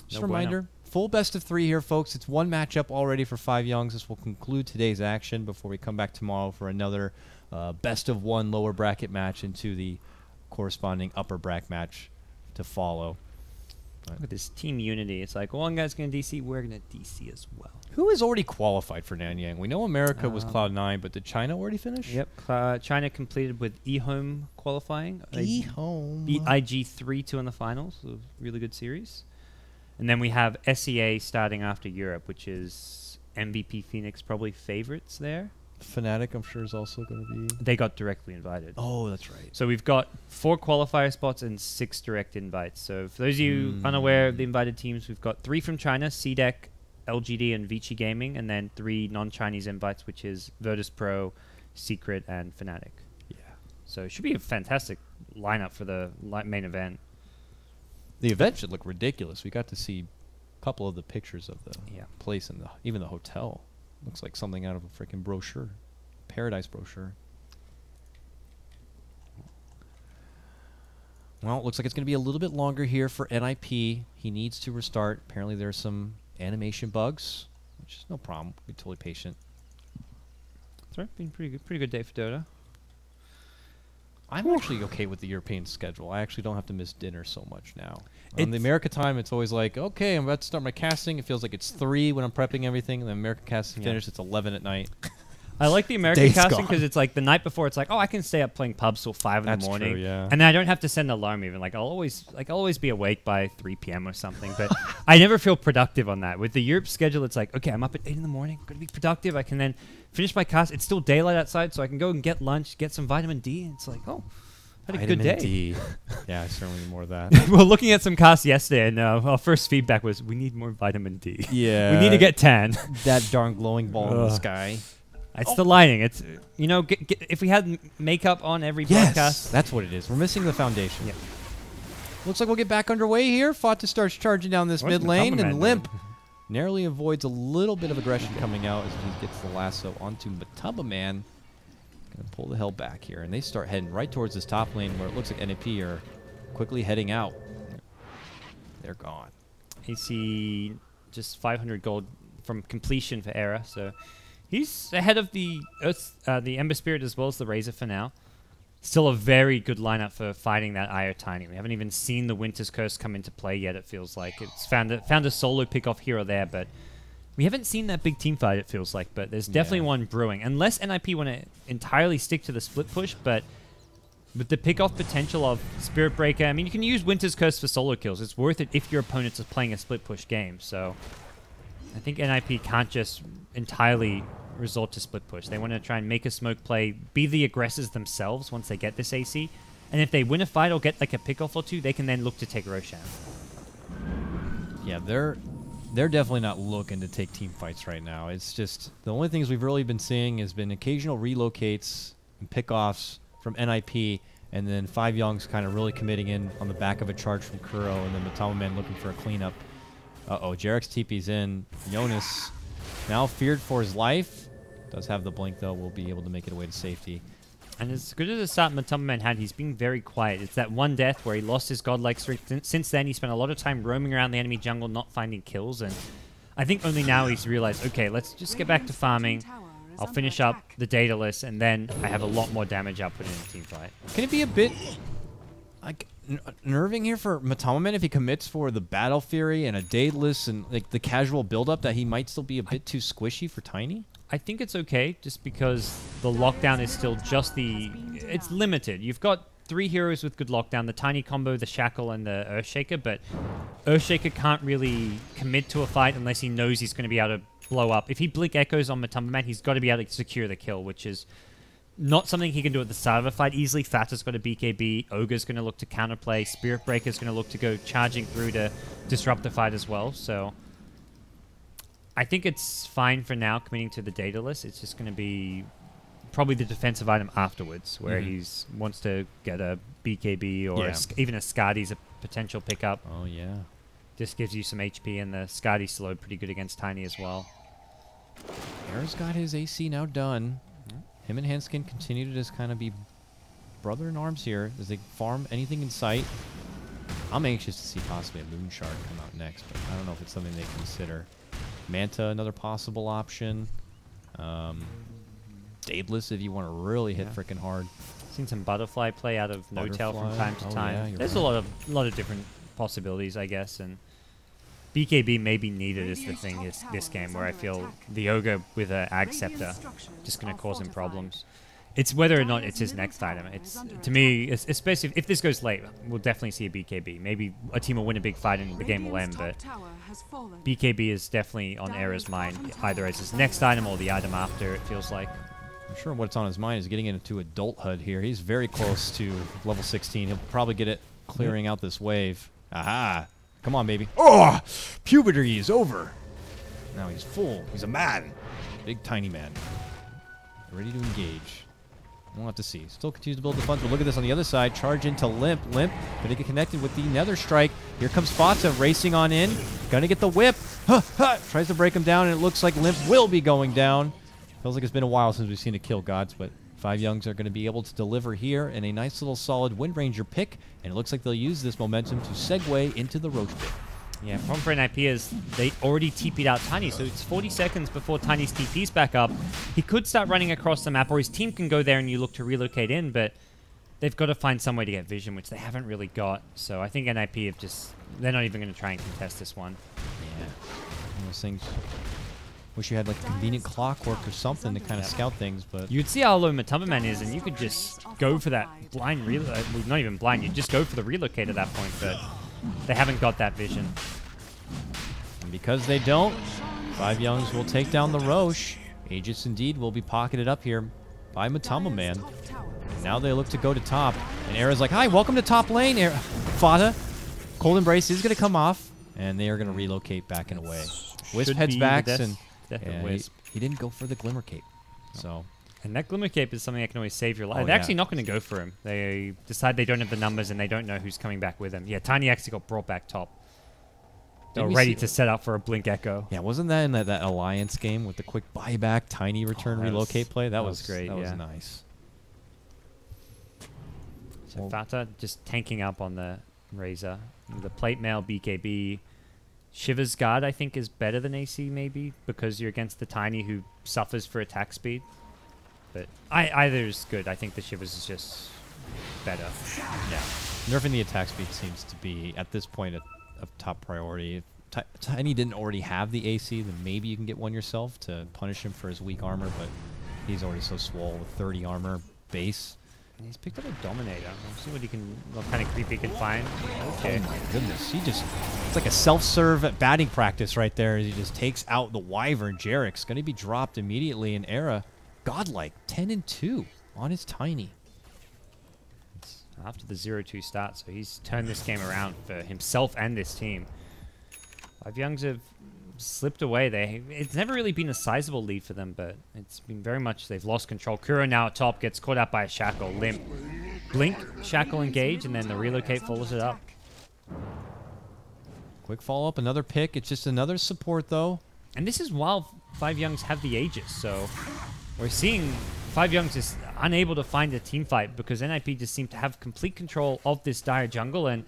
Just No a reminder, full best of 3 here, folks. It's 1 matchup already for 5JuNGz. This will conclude today's action before we come back tomorrow for another best of 1 lower bracket match into the corresponding upper bracket match to follow. Look at this team unity. It's like one guy's going to DC, we're going to DC as well. Who has already qualified for Nanyang? We know America was Cloud9, but did China already finish? Yep. China completed with eHome qualifying. eHome. Beat IG 3-2 in the finals. So really good series. And then we have SEA starting after Europe, which is MVP Phoenix probably favorites there. Fnatic, I'm sure, is also going to be... They got directly invited. Oh, that's right. So we've got 4 qualifier spots and 6 direct invites. So for those of you unaware of the invited teams, we've got 3 from China, CDEC, LGD, and Vici Gaming, and then 3 non-Chinese invites, which is Virtus Pro, Secret, and Fnatic. Yeah. So it should be a fantastic lineup for the main event. The event should look ridiculous. We got to see a couple of the pictures of the place and even the hotel. Looks like something out of a freaking brochure. Paradise brochure. Well, it looks like it's going to be a little bit longer here for NiP. He needs to restart. Apparently there's some animation bugs, which is no problem. Be totally patient. That's right. Been pretty good day for Dota. I'm actually okay with the European schedule. I actually don't have to miss dinner so much now. On the America time, it's always like, okay, I'm about to start my casting. It feels like it's 3 when I'm prepping everything, and then American casting finishes. It's 11 at night. I like the American casting because it's like the night before. It's like, oh, I can stay up playing pubs till 5 in the morning, true, yeah. and then I don't have to send an alarm even. Like I'll always be awake by 3 p.m. or something. But I never feel productive on that. With the Europe schedule, it's like, okay, I'm up at 8 in the morning. I'm gonna be productive. I can then finish my cast. It's still daylight outside, so I can go and get lunch, get some vitamin D. And it's like, oh, had a good day. D. Yeah, I certainly need more of that. We were looking at some casts yesterday, and our first feedback was, we need more vitamin D. Yeah, we need to get tan. That darn glowing ball in the sky. It's the lighting. It's if we had makeup on every broadcast. That's what it is. We're missing the foundation. Yeah. Looks like we'll get back underway here. Fata starts charging down this mid lane, and Limp narrowly avoids a little bit of aggression coming out as he gets the lasso onto Matumbaman. Gonna pull the hell back here, and they start heading right towards this top lane where it looks like NiP are quickly heading out. They're gone. AC just 500 gold from completion for Era, so he's ahead of the Ember Spirit as well as the Razor for now. Still a very good lineup for fighting that IO Tiny. We haven't even seen the Winter's Curse come into play yet, it feels like. It's found a solo pick off here or there, but we haven't seen that big team fight, it feels like. But there's definitely one brewing. Unless NiP want to entirely stick to the split push, but with the pick-off potential of Spirit Breaker, I mean, you can use Winter's Curse for solo kills. It's worth it if your opponents are playing a split push game, so I think NiP can't just entirely resort to split push. They want to try and make a smoke play, be the aggressors themselves once they get this AC. And if they win a fight or get like a pick-off or 2, they can then look to take Roshan. Yeah, they're definitely not looking to take team fights right now. It's just the only things we've really been seeing has been occasional relocates and pickoffs from NiP, and then 5JuNGz kind of really committing in on the back of a charge from Kuro, and then Matumbaman looking for a cleanup. Uh-oh, Jarek's TP's in. Jonas now feared for his life. Does have the blink, though. Will be able to make it away to safety. And as good as a start Matumbaman had, he's been very quiet. It's that one death where he lost his godlike streak. Since then, he spent a lot of time roaming around the enemy jungle, not finding kills. And I think only now he's realized, okay, let's just get back to farming. I'll finish up the Daedalus, and then I have a lot more damage output in a team fight. Can it be a bit like nerving here for Matumbaman if he commits for the Battle Fury and a Daedalus and like the casual buildup that he might still be a bit too squishy for Tiny? I think it's okay, just because the lockdown is still just it's limited. You've got 3 heroes with good lockdown, the Tiny combo, the Shackle, and the Earthshaker, but Earthshaker can't really commit to a fight unless he knows he's going to be able to blow up. If he Blink Echoes on Matumbaman, he's got to be able to secure the kill, which is not something he can do at the start of a fight easily. Thata's got a BKB, Ogre's going to look to counterplay, Spirit Breaker's going to look to go charging through to disrupt the fight as well, so I think it's fine for now committing to the Daedalus. It's just going to be probably the defensive item afterwards, where he wants to get a BKB or even a Skadi's a potential pickup. Oh, yeah. Just gives you some HP, and the Skadi slowed pretty good against Tiny as well. Era's got his AC now done. Him and Hanskin continue to just kind of be brother in arms here as they farm anything in sight. I'm anxious to see possibly a Moon Shard come out next, but I don't know if it's something they consider. Manta, another possible option. Daedalus if you want to really hit freaking hard. Seen some butterfly play out of No Tail from time to time. Yeah, There's a lot of different possibilities, I guess, and BKB may be needed is the thing is this game where I feel the Ogre with an Ag Scepter just going to cause him problems. It's whether or not it's his next item. It's to me, especially if this goes late, we'll definitely see a BKB. Maybe a team will win a big fight and the game will end, but BKB is definitely on Era's mind, either as his next item or the item after, it feels like. I'm sure what's on his mind is getting into adulthood here. He's very close to level 16. He'll probably get it clearing out this wave. Aha! Come on, baby. Oh! Puberty is over. Now he's full. He's a man. Big, tiny man. Ready to engage. We'll have to see. Still continues to build the funds, but look at this on the other side. Charge into Limp. Limp gonna get connected with the Nether Strike. Here comes Fata racing on in. Gonna get the whip. Huh, huh. Tries to break him down, and it looks like Limp will be going down. Feels like it's been a while since we've seen a kill gods, but 5JuNGz are going to be able to deliver here in a nice little solid Wind Ranger pick, and it looks like they'll use this momentum to segue into the Roach pit. Yeah, problem for NiP is they already TP'd out Tiny, so it's 40 seconds before Tiny's TP's back up. He could start running across the map, or his team can go there and you look to relocate in, but they've got to find some way to get vision, which they haven't really got. So I think NiP have just... they're not even going to try and contest this one. Yeah. One of those things... wish you had like a convenient clockwork or something to kind of scout things, but... You'd see how low Matama Man is, and you could just go for that blind well, not even blind, you'd just go for the relocate at that point, but they haven't got that vision. And because they don't, 5JuNGz will take down the Roche. Aegis indeed will be pocketed up here by Matama Man. And now they look to go to top, and Era's like, hi, welcome to top lane, Fata. Cold Embrace is going to come off, and they are going to relocate back and away. Wisp heads back, and... yeah, he didn't go for the Glimmer Cape. So, and that Glimmer Cape is something that can always save your life. Oh, They're yeah. actually not going to go for him. They decide they don't have the numbers and they don't know who's coming back with him. Yeah, Tiny actually got brought back top. They're ready to set up for a Blink Echo. Yeah, wasn't that in that Alliance game with the quick buyback, Tiny return relocate play? That was great. That was nice. So Fata just tanking up on the Razor. The Plate Mail BKB. Shiver's Guard, I think, is better than AC, maybe, because you're against the Tiny who suffers for attack speed. But either is good. I think the Shivers is just better. Yeah. Nerfing the attack speed seems to be, at this point, a top priority. If Tiny didn't already have the AC, then maybe you can get one yourself to punish him for his weak armor, but he's already so swole with 30 armor base. And he's picked up a Dominator. We'll see what kind of creep he can find. Okay. Oh my goodness. It's like a self-serve batting practice right there. He just takes out the Wyvern. Jarek's going to be dropped immediately in Era. Godlike, 10-2 on his Tiny. It's after the 0-2 start, so he's turned this game around for himself and this team. 5JuNGz have slipped away. It's never really been a sizable lead for them, but it's been very much they've lost control. Kuro now at top gets caught out by a Shackle. Limp. Blink, Shackle engage, and then the relocate follows it up. Quick follow-up, another pick. It's just another support, though. And this is while 5JuNGz have the Aegis, so we're seeing 5JuNGz is unable to find a team fight because NiP just seem to have complete control of this dire jungle, and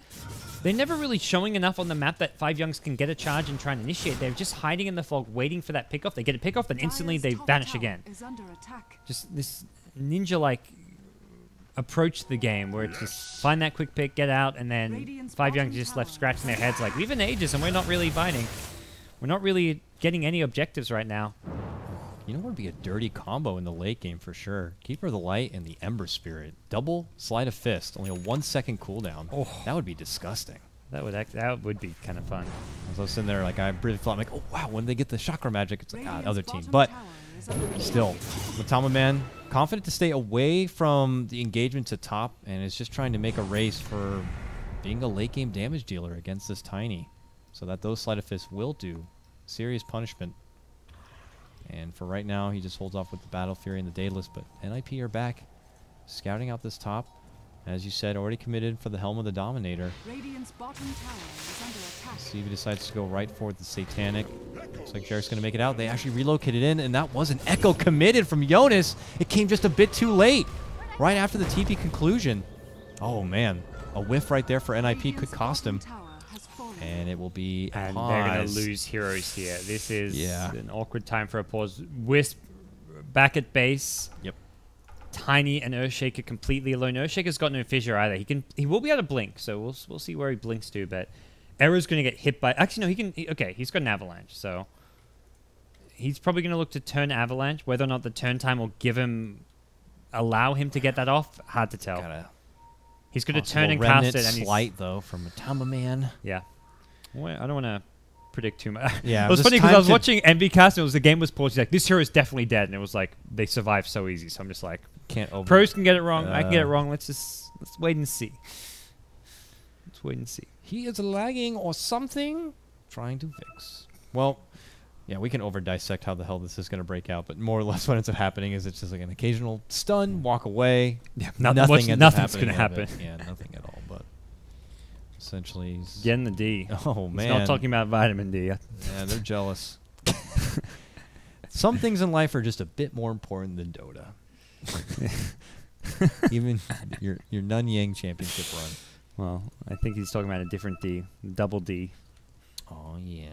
they're never really showing enough on the map that 5JuNGz can get a charge and try and initiate. They're just hiding in the fog, waiting for that pickoff. They get a pickoff, then instantly they vanish again. Just this ninja-like approach to the game where it's just find that quick pick, get out, and then 5JuNGz just left scratching their heads like, we have an Aegis and we're not really fighting. We're not really getting any objectives right now. You know what would be a dirty combo in the late game for sure? Keeper of the Light and the Ember Spirit. Double Sleight of Fist. Only a 1 second cooldown. Oh. That would be disgusting. That would be kind of fun. I was sitting there like I really thought, I'm like, oh wow, when they get the chakra magic, it's like, other team. But still, Matama Man, confident to stay away from the engagement to top, and is just trying to make a race for being a late game damage dealer against this Tiny. So that those Sleight of Fist will do serious punishment. And for right now, he just holds off with the Battle Fury and the Daedalus, but NiP are back, scouting out this top. As you said, already committed for the Helm of the Dominator. Radiant's bottom tower is under attack. See if he decides to go right for the Satanic. Looks like Jarek's going to make it out. They actually relocated in, and that was an Echo committed from Jonas. It came just a bit too late, right after the TP conclusion. Oh, man. A whiff right there for NiP could Radiant's cost him. bottom tower has fallen. And it will be a And they're going to pause. lose heroes here. This is Yeah. an awkward time for a pause. Wisp back at base. Yep. Tiny and Earthshaker completely alone. Earthshaker's got no fissure either. He will be able to blink, so we'll see where he blinks to. But Arrow's going to get hit by. Actually, no, he can. Okay, he's got an avalanche, so he's probably going to look to turn avalanche. Whether or not the turn time will allow him to get that off, hard to tell. He's going to turn and cast it, and he's slight though from Matama Man. yeah. Well, I don't want to predict too much. Yeah, it was just funny because time I was to- watching MV cast and the game was paused. He's like, this hero is definitely dead, and it was like they survived so easy. So I'm just like, Can't over. pros can get it wrong. I can get it wrong. Let's wait and see. Let's wait and see. He is lagging or something. Trying to fix. Well, yeah, we can over dissect how the hell this is going to break out, but more or less what ends up happening is it's just like an occasional stun, walk away. Yeah, Nothing's nothing's going to happen. Yeah, nothing at all. But essentially, he's Getting the D. oh He's man, not talking about vitamin D. yeah, they're jealous. Some things in life are just a bit more important than Dota. Even your Nanyang championship run. Well, I think he's talking about a different D, double D. Oh yeah.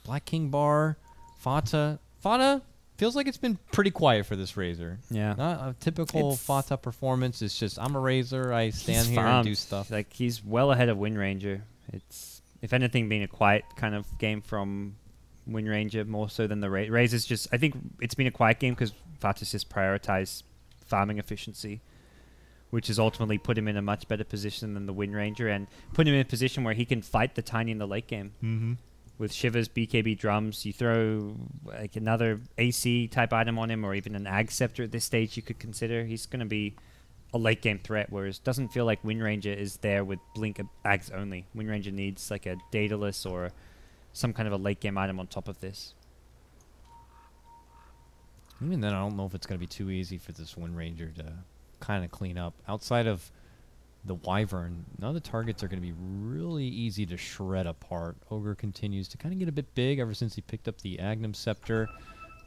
Black King Bar, Fata. Fata feels like it's been pretty quiet for this Razor. Yeah. Not a typical It's- Fata performance. It's just I'm a Razor. I stand here and farmed. do stuff. Like he's well ahead of Wind Ranger. It's if anything been a quiet kind of game from Wind Ranger more so than the Razor's. Just I think it's been a quiet game because Fatus just prioritized farming efficiency, which has ultimately put him in a much better position than the Wind Ranger and put him in a position where he can fight the Tiny in the late game. Mm-hmm. With Shivers, BKB drums, you throw like another AC type item on him, or even an Ag Scepter at this stage you could consider. He's going to be a late game threat, whereas doesn't feel like Wind Ranger is there with Blink Ags only. Wind Ranger needs like a Daedalus or some kind of a late game item on top of this. Even then, I don't know if it's going to be too easy for this Wind Ranger to kind of clean up. Outside of the Wyvern, none of the targets are going to be really easy to shred apart. Ogre continues to kind of get a bit big ever since he picked up the Agnum Scepter.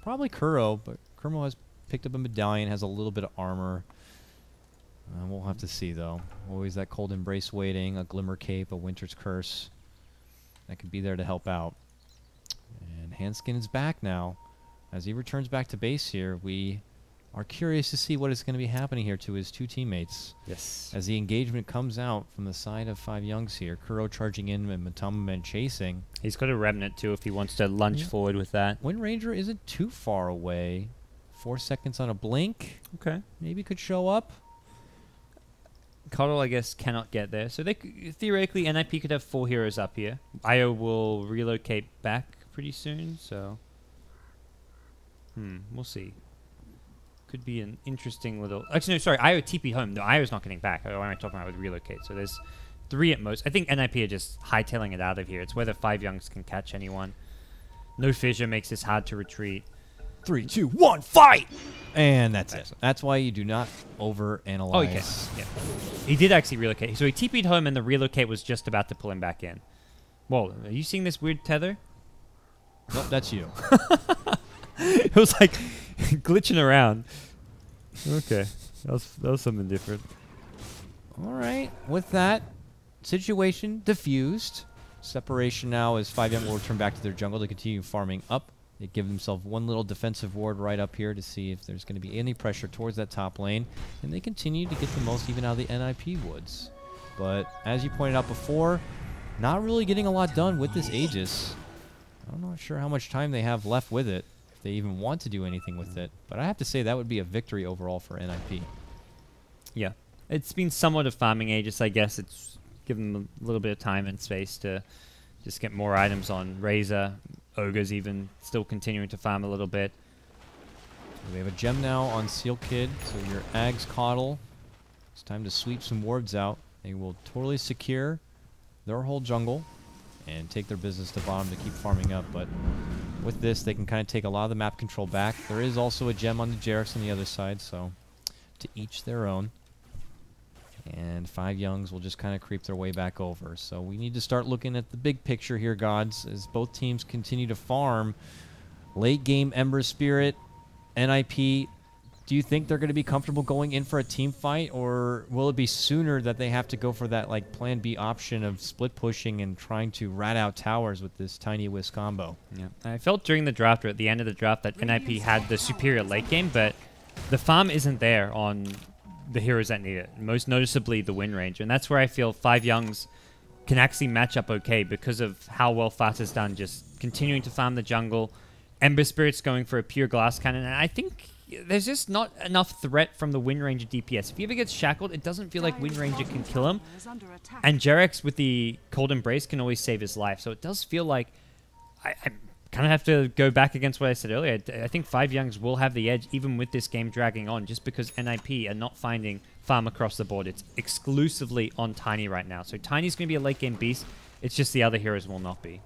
Probably Kuro, but Kurmo has picked up a medallion, has a little bit of armor. We'll have to see, though. Always that Cold Embrace waiting, a Glimmer Cape, a Winter's Curse. That could be there to help out. And Handskin is back now. As he returns back to base here, we are curious to see what is going to be happening here to his two teammates. Yes. As the engagement comes out from the side of 5JuNGz here, Kuro charging in and Matama chasing. He's got a Remnant too if he wants to lunge Yeah. forward with that. Wind Ranger isn't too far away. 4 seconds on a blink. Okay. Maybe could show up. Coddle, I guess, cannot get there. So they theoretically, NiP could have 4 heroes up here. Io will relocate back pretty soon, so... we'll see. Could be an interesting little... Actually, no, sorry, Io TP home. No, Io's not getting back. What am I talking about with relocate? So there's 3 at most. I think NiP are just hightailing it out of here. It's whether 5JuNGz can catch anyone. No fissure makes this hard to retreat. 3, 2, 1, fight! And that's it. That's why you do not overanalyze. Oh, okay. Yeah. He did actually relocate. So he TP'd home and the relocate was just about to pull him back in. Whoa, are you seeing this weird tether? Nope, that's you. It was like glitching around. Okay. That was something different. All right. With that, situation diffused. Separation now as 5JuNGz will return back to their jungle to continue farming up. They give themselves one little defensive ward right up here to see if there's going to be any pressure towards that top lane. And they continue to get the most even out of the NiP woods. But as you pointed out before, not really getting a lot done with this Aegis. I'm not sure how much time they have left with it, if they even want to do anything with it. But I have to say that would be a victory overall for NiP. Yeah. It's been somewhat of farming Aegis, I guess. It's given them a little bit of time and space to just get more items on Razor. Ogre's even still continuing to farm a little bit. We have a gem now on Seal Kid, so your Ags Coddle. It's time to sweep some wards out. They will totally secure their whole jungle and take their business to bottom to keep farming up. But with this, they can kind of take a lot of the map control back. There is also a gem on the Jerax on the other side, so to each their own. And 5JuNGz will just kind of creep their way back over. So we need to start looking at the big picture here, gods, as both teams continue to farm. Late game Ember Spirit, NiP Do you think they're going to be comfortable going in for a team fight, or will it be sooner that they have to go for that like plan B option of split pushing and trying to rat out towers with this tiny whisk combo? Yeah, I felt during the draft or at the end of the draft that NiP had the superior late game, but the farm isn't there on the heroes that need it, most noticeably the win range. And that's where I feel 5JuNGz can actually match up okay because of how well Fata's done, just continuing to farm the jungle. Ember Spirit's going for a pure glass cannon, and I think there's just not enough threat from the Wind Ranger DPS. If he ever gets shackled, it doesn't feel like Wind Ranger can kill him. And Jarex with the Cold Embrace can always save his life. So it does feel like I kind of have to go back against what I said earlier. I think 5JuNGz will have the edge even with this game dragging on just because NiP are not finding farm across the board. It's exclusively on Tiny right now. So Tiny's going to be a late game beast. It's just the other heroes will not be.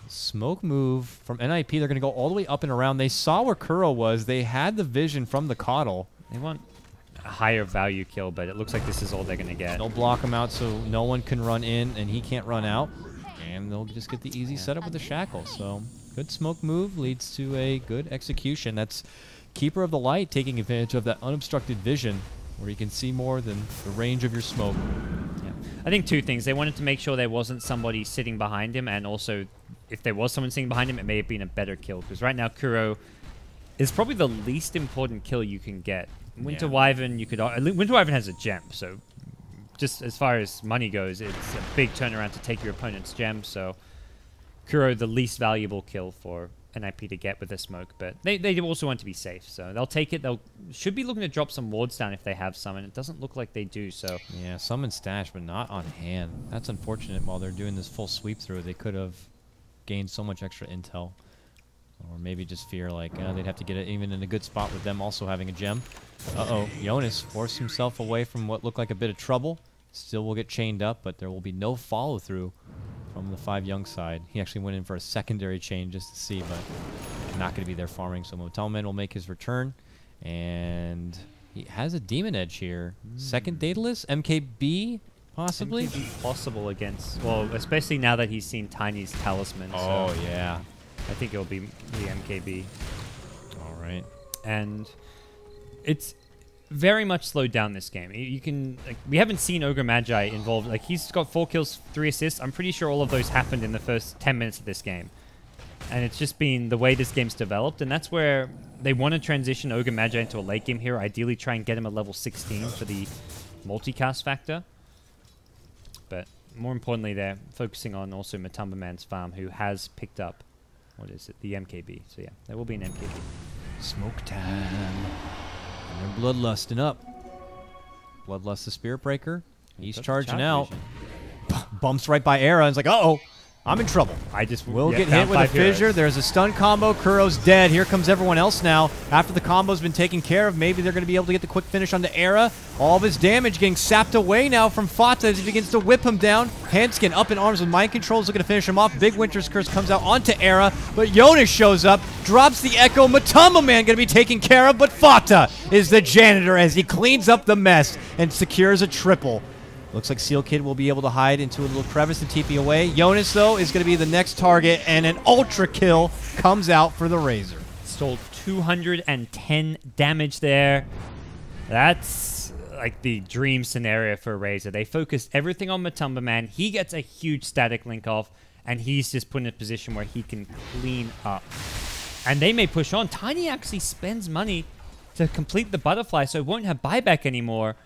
Smoke move from NiP. They're going to go all the way up and around. They saw where Kuro was. They had the vision from the Coddle. They want a higher value kill, but it looks like this is all they're going to get. They'll block him out so no one can run in and he can't run out. And they'll just get the easy setup with the shackle. So good smoke move leads to a good execution. That's Keeper of the Light taking advantage of that unobstructed vision where you can see more than the range of your smoke. Yeah. I think two things. They wanted to make sure there wasn't somebody sitting behind him, and also if there was someone sitting behind him, it may have been a better kill. Because right now, Kuro is probably the least important kill you can get. Winter Wyvern, you could... Winter Wyvern has a gem, so just as far as money goes, it's a big turnaround to take your opponent's gem. So Kuro, the least valuable kill for NiP to get with the smoke, but they also want to be safe, so they'll take it. They'll should be looking to drop some wards down if they have some, and it doesn't look like they do. So yeah, summon stash, but not on hand. That's unfortunate. While they're doing this full sweep through, they could have gained so much extra intel, or maybe just fear like they'd have to get it even in a good spot with them also having a gem. Uh-oh, Jonas forced himself away from what looked like a bit of trouble. Still will get chained up, but there will be no follow through from the 5JuNGz side. He actually went in for a secondary chain just to see, but not going to be there farming. So Motelman will make his return, and he has a Demon Edge here. Second Daedalus, MKB possibly? MKB possible against, well, especially now that he's seen Tiny's Talisman. Oh, so yeah. I think it'll be the MKB. All right. And it's very much slowed down this game. You can we haven't seen Ogre Magi involved. Like, he's got 4 kills, 3 assists. I'm pretty sure all of those happened in the first 10 minutes of this game. And it's just been the way this game's developed, and that's where they want to transition Ogre Magi into a late game hero. Ideally try and get him a level 16 for the multicast factor. But more importantly, they're focusing on also Matumba Man's farm, who has picked up, what is it, the MKB. So yeah, there will be an MKB. Smoke time. And they're bloodlusting up. Bloodlust the Spirit Breaker. He's charging out. Bumps right by Era and is like, uh-oh, I'm in trouble. I just will get hit with a fissure. There's a stun combo. Kuro's dead. Here comes everyone else now. After the combo's been taken care of, maybe they're going to be able to get the quick finish onto Era. All of his damage getting sapped away now from Fata as he begins to whip him down. Handskin up in arms with mind controls, looking to finish him off. Big Winter's Curse comes out onto Era, but Jonas shows up, drops the Echo. Matumba Man going to be taken care of, but Fata is the janitor as he cleans up the mess and secures a triple. Looks like Seal Kid will be able to hide into a little crevice and TP away. Jonas, though, is going to be the next target, and an ultra kill comes out for the Razor. Stole 210 damage there. That's like the dream scenario for Razor. They focused everything on Matumba Man. He gets a huge static link off, and he's just put in a position where he can clean up. And they may push on. Tiny actually spends money to complete the butterfly, so it won't have buyback anymore.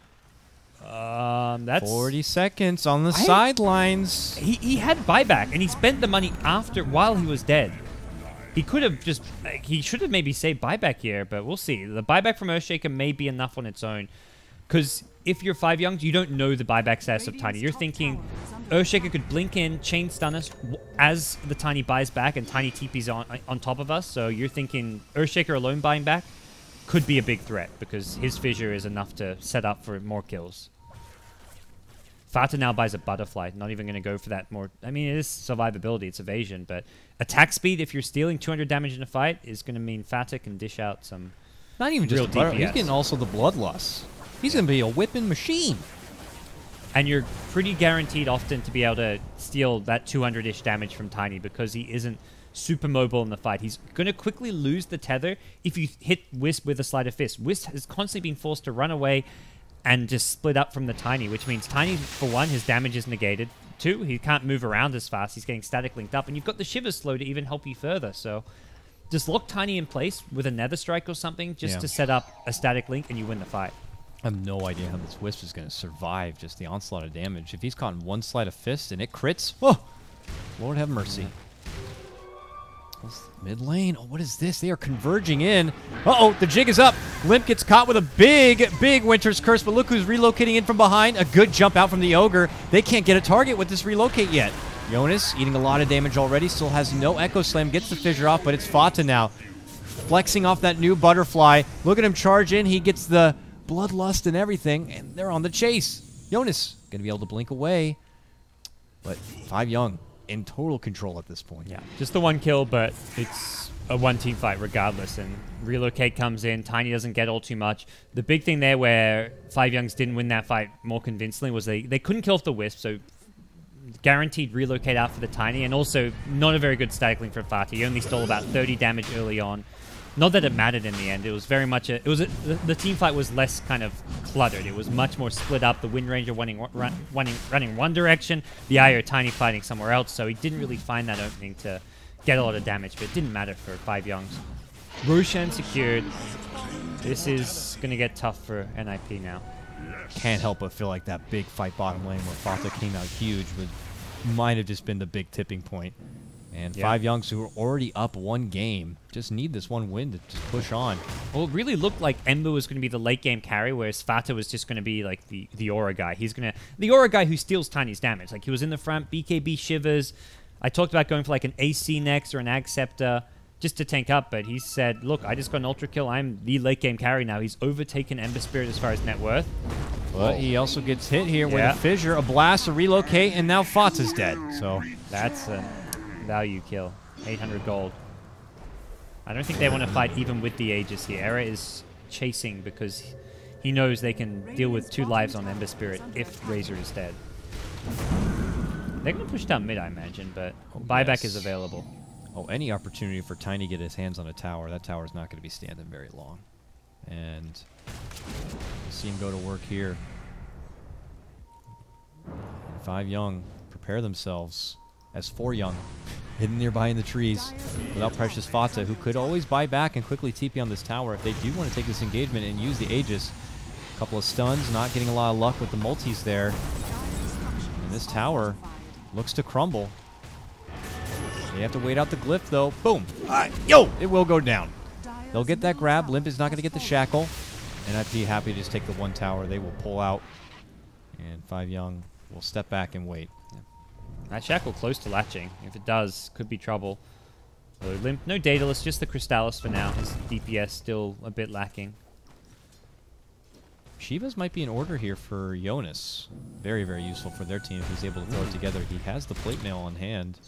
That's 40 seconds on the sidelines. He had buyback, and he spent the money while he was dead. He could have just... he should have maybe saved buyback here, but we'll see. The buyback from Earthshaker may be enough on its own. Because if you're 5JuNGz, you don't know the buyback status of Tiny. You're thinking Earthshaker could blink in, chain stun us as the Tiny buys back, and Tiny TP's on top of us. So you're thinking Earthshaker alone buying back could be a big threat, because his fissure is enough to set up for more kills. Fata now buys a butterfly, not even going to go for that more... I mean, it is survivability, it's evasion, but attack speed, if you're stealing 200 damage in a fight, is going to mean Fata can dish out some not even just real DPS. He's getting also the Bloodlust. He's going to be a whipping machine. And you're pretty guaranteed often to be able to steal that 200-ish damage from Tiny, because he isn't super mobile in the fight. He's going to quickly lose the tether if you hit Wisp with a sleight of fist. Wisp has constantly been forced to run away and just split up from the Tiny, which means Tiny, for one, his damage is negated. Two, he can't move around as fast. He's getting static linked up, and you've got the Shivers slow to even help you further. So just lock Tiny in place with a Nether Strike or something just to set up a static link, and you win the fight. I have no idea how this Wisp is going to survive just the onslaught of damage. If he's caught in one sleight of fist and it crits, oh, Lord have mercy. Mid lane. Oh, what is this? They are converging in. Uh-oh, the jig is up. Limp gets caught with a big, big Winter's Curse, but look who's relocating in from behind. A good jump out from the Ogre. They can't get a target with this relocate yet. Jonas, eating a lot of damage already, still has no Echo Slam, gets the fissure off, but it's Fata now. Flexing off that new Butterfly. Look at him charge in. He gets the Bloodlust and everything, and they're on the chase. Jonas going to be able to blink away, but 5JuNGz in total control at this point. Yeah, just the one kill, but it's a one-team fight regardless, and Relocate comes in. Tiny doesn't get all too much. The big thing there where 5JuNGz didn't win that fight more convincingly was they couldn't kill off the Wisp, so guaranteed Relocate out for the Tiny, and also not a very good static link for Fata. He only stole about 30 damage early on. Not that it mattered in the end. It was very much the team fight was less kind of cluttered. It was much more split up. The Wind Ranger running one direction, the IO Tiny fighting somewhere else. So he didn't really find that opening to get a lot of damage, but it didn't matter for 5JuNGz. Roshan secured. This is going to get tough for NiP now. Can't help but feel like that big fight bottom lane where Fata came out huge might have just been the big tipping point. And 5JuNGz, who are already up one game, just need this one win to just push on. Well, it really looked like Ember was going to be the late game carry, whereas Fata was just going to be like the Aura guy. He's going to the Aura guy who steals Tiny's damage. Like he was in the front, BKB Shivers. I talked about going for like an AC next or an Ag Scepter just to tank up, but he said, "Look, I just got an Ultra Kill. I'm the late game carry now." He's overtaken Ember Spirit as far as net worth. But he also gets hit here with a Fissure, a Blast, a Relocate, and now Fata's dead. So that's a value kill. 800 gold. I don't think they want to fight even with the Aegis here. Era is chasing because he knows they can deal with 2 lives on Ember Spirit if Razor is dead. They're going to push down mid, I imagine, but buyback is available. Oh, any opportunity for Tiny to get his hands on a tower, that tower is not going to be standing very long. And we'll see him go to work here. And 5JuNGz prepare themselves as 4JuNGz, hidden nearby in the trees without Precious Fata, who could always buy back and quickly TP on this tower if they do want to take this engagement and use the Aegis. A couple of stuns, not getting a lot of luck with the multis there. And this tower looks to crumble. They have to wait out the glyph, though. Boom! Yo! It will go down. They'll get that grab. Limp is not going to get the shackle. NiP happy to just take the one tower. They will pull out. And 5JuNGz will step back and wait. That shackle close to latching. If it does, could be trouble. So Limp, no Daedalus, just the Crystallis for now. His DPS still a bit lacking. Shivas might be in order here for Jonas. Very, very useful for their team if he's able to throw it together. He has the plate mail on hand.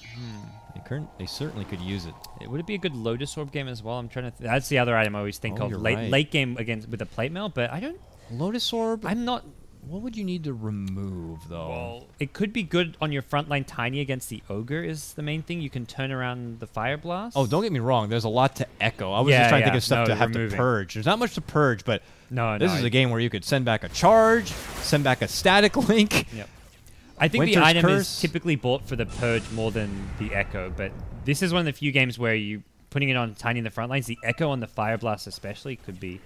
They certainly could use it. Would it be a good Lotus Orb game as well? I'm trying to. That's the other item I always think of. Late game against with a plate mail, but I don't. Lotus Orb. I'm not. What would you need to remove, though? Well, it could be good on your frontline Tiny against the Ogre is the main thing. You can turn around the Fire Blast. Oh, don't get me wrong. There's a lot to echo. I was just trying to think of stuff to have to purge. There's not much to purge, but this is a game where you could send back a charge, send back a static link. Yep. I think the item is typically bought for the purge more than the echo, but this is one of the few games where you putting it on Tiny in the front lines, the echo on the Fire Blast especially could be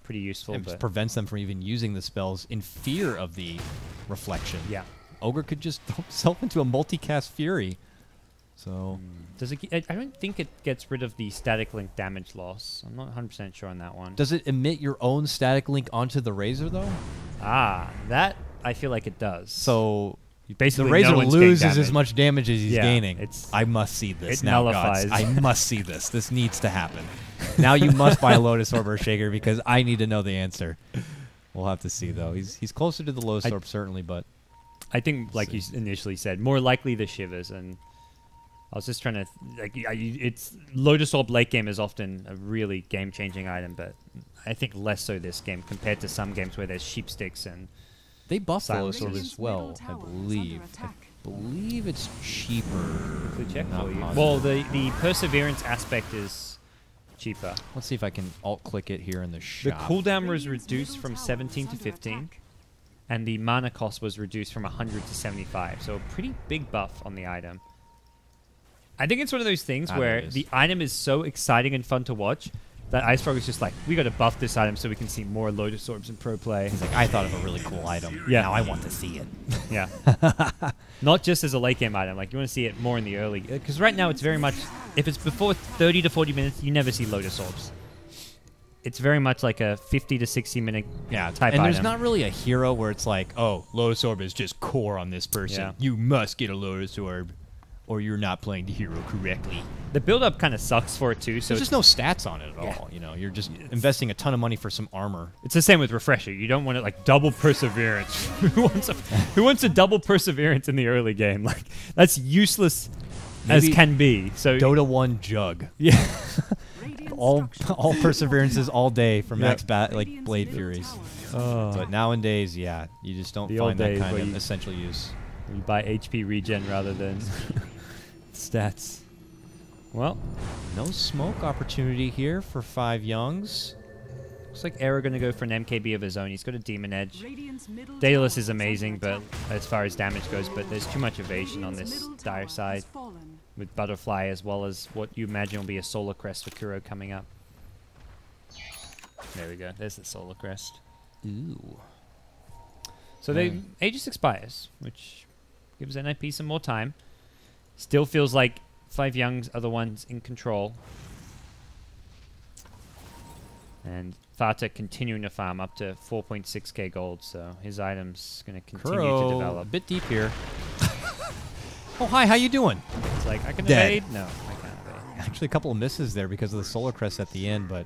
pretty useful. It just prevents them from even using the spells in fear of the reflection. Yeah. Ogre could just throw himself into a multicast Fury. So does it? I don't think it gets rid of the static link damage loss. I'm not 100% sure on that one. Does it emit your own static link onto the Razor, though? Ah, that I feel like it does. So basically the Razor loses as much damage as he's gaining. I must see this now, nullifies. gods. I must see this. This needs to happen. Now you must buy a Lotus Orb or Shaker because I need to know the answer. We'll have to see, though. He's closer to the Lotus Orb, certainly, but... I think, like you initially said, more likely the Shivers, and I was just trying to... it's Lotus Orb late game is often a really game-changing item, but I think less so this game compared to some games where there's Sheep Sticks and... They buffed Lotus Orb as well, I believe. believe it's cheaper. Quickly check Not for you. positive. Well, the perseverance aspect is cheaper. Let's see if I can alt-click it here in the The shop. cooldown was reduced from 17 to 15, and the mana cost was reduced from 100 to 75. So a pretty big buff on the item. I think it's one of those things Ah, there where it is. the item is so exciting and fun to watch that Ice Frog is just like, we got to buff this item so we can see more Lotus Orbs in pro play. He's like, I thought of a really cool item. Yeah. Now I want to see it. Yeah. Not just as a late game item. Like, you want to see it more in the early. Because right now it's very much, if it's before 30 to 40 minutes, you never see Lotus Orbs. It's very much like a 50 to 60 minute type and item. there's not really a hero where it's like, oh, Lotus Orb is just core on this person. Yeah. You must get a Lotus Orb, or you're not playing the hero correctly. The build-up kind of sucks for it too. So There's just no stats on it at Yeah. all. You know, you're just investing a ton of money for some armor. it's the same with Refresher. You don't want it like double perseverance. who wants a double perseverance in the early game? Like, that's useless Maybe as can be. So Dota 1 Jug. yeah. all perseverances all day for max Yep. Blade Furies. Oh. But nowadays, yeah, you just don't The old find that days kind where of you- essential use. You buy HP regen rather than stats. Well, No smoke opportunity here for 5JuNGz. looks like Era going to go for an MKB of his own. He's got a Demon Edge. Radiant's middle Daedalus tower is amazing, under but attack. as far as damage goes, but there's too much evasion on Radiant's this middle dire tower side has fallen. with Butterfly, as well as what you imagine will be a Solar Crest for Kuro coming up. There we go. There's the Solar Crest. Ooh. So they Aegis expires, which gives NiP some more time. Still feels like 5JuNGz are the ones in control. And Fata continuing to farm up to 4.6k gold, so his item's going to continue to Kuro, a develop. bit deep here. Oh, hi, how you doing? It's like, I can Dead. evade? No, I can't evade. Actually, a couple of misses there because of the Solar Crest at the end, but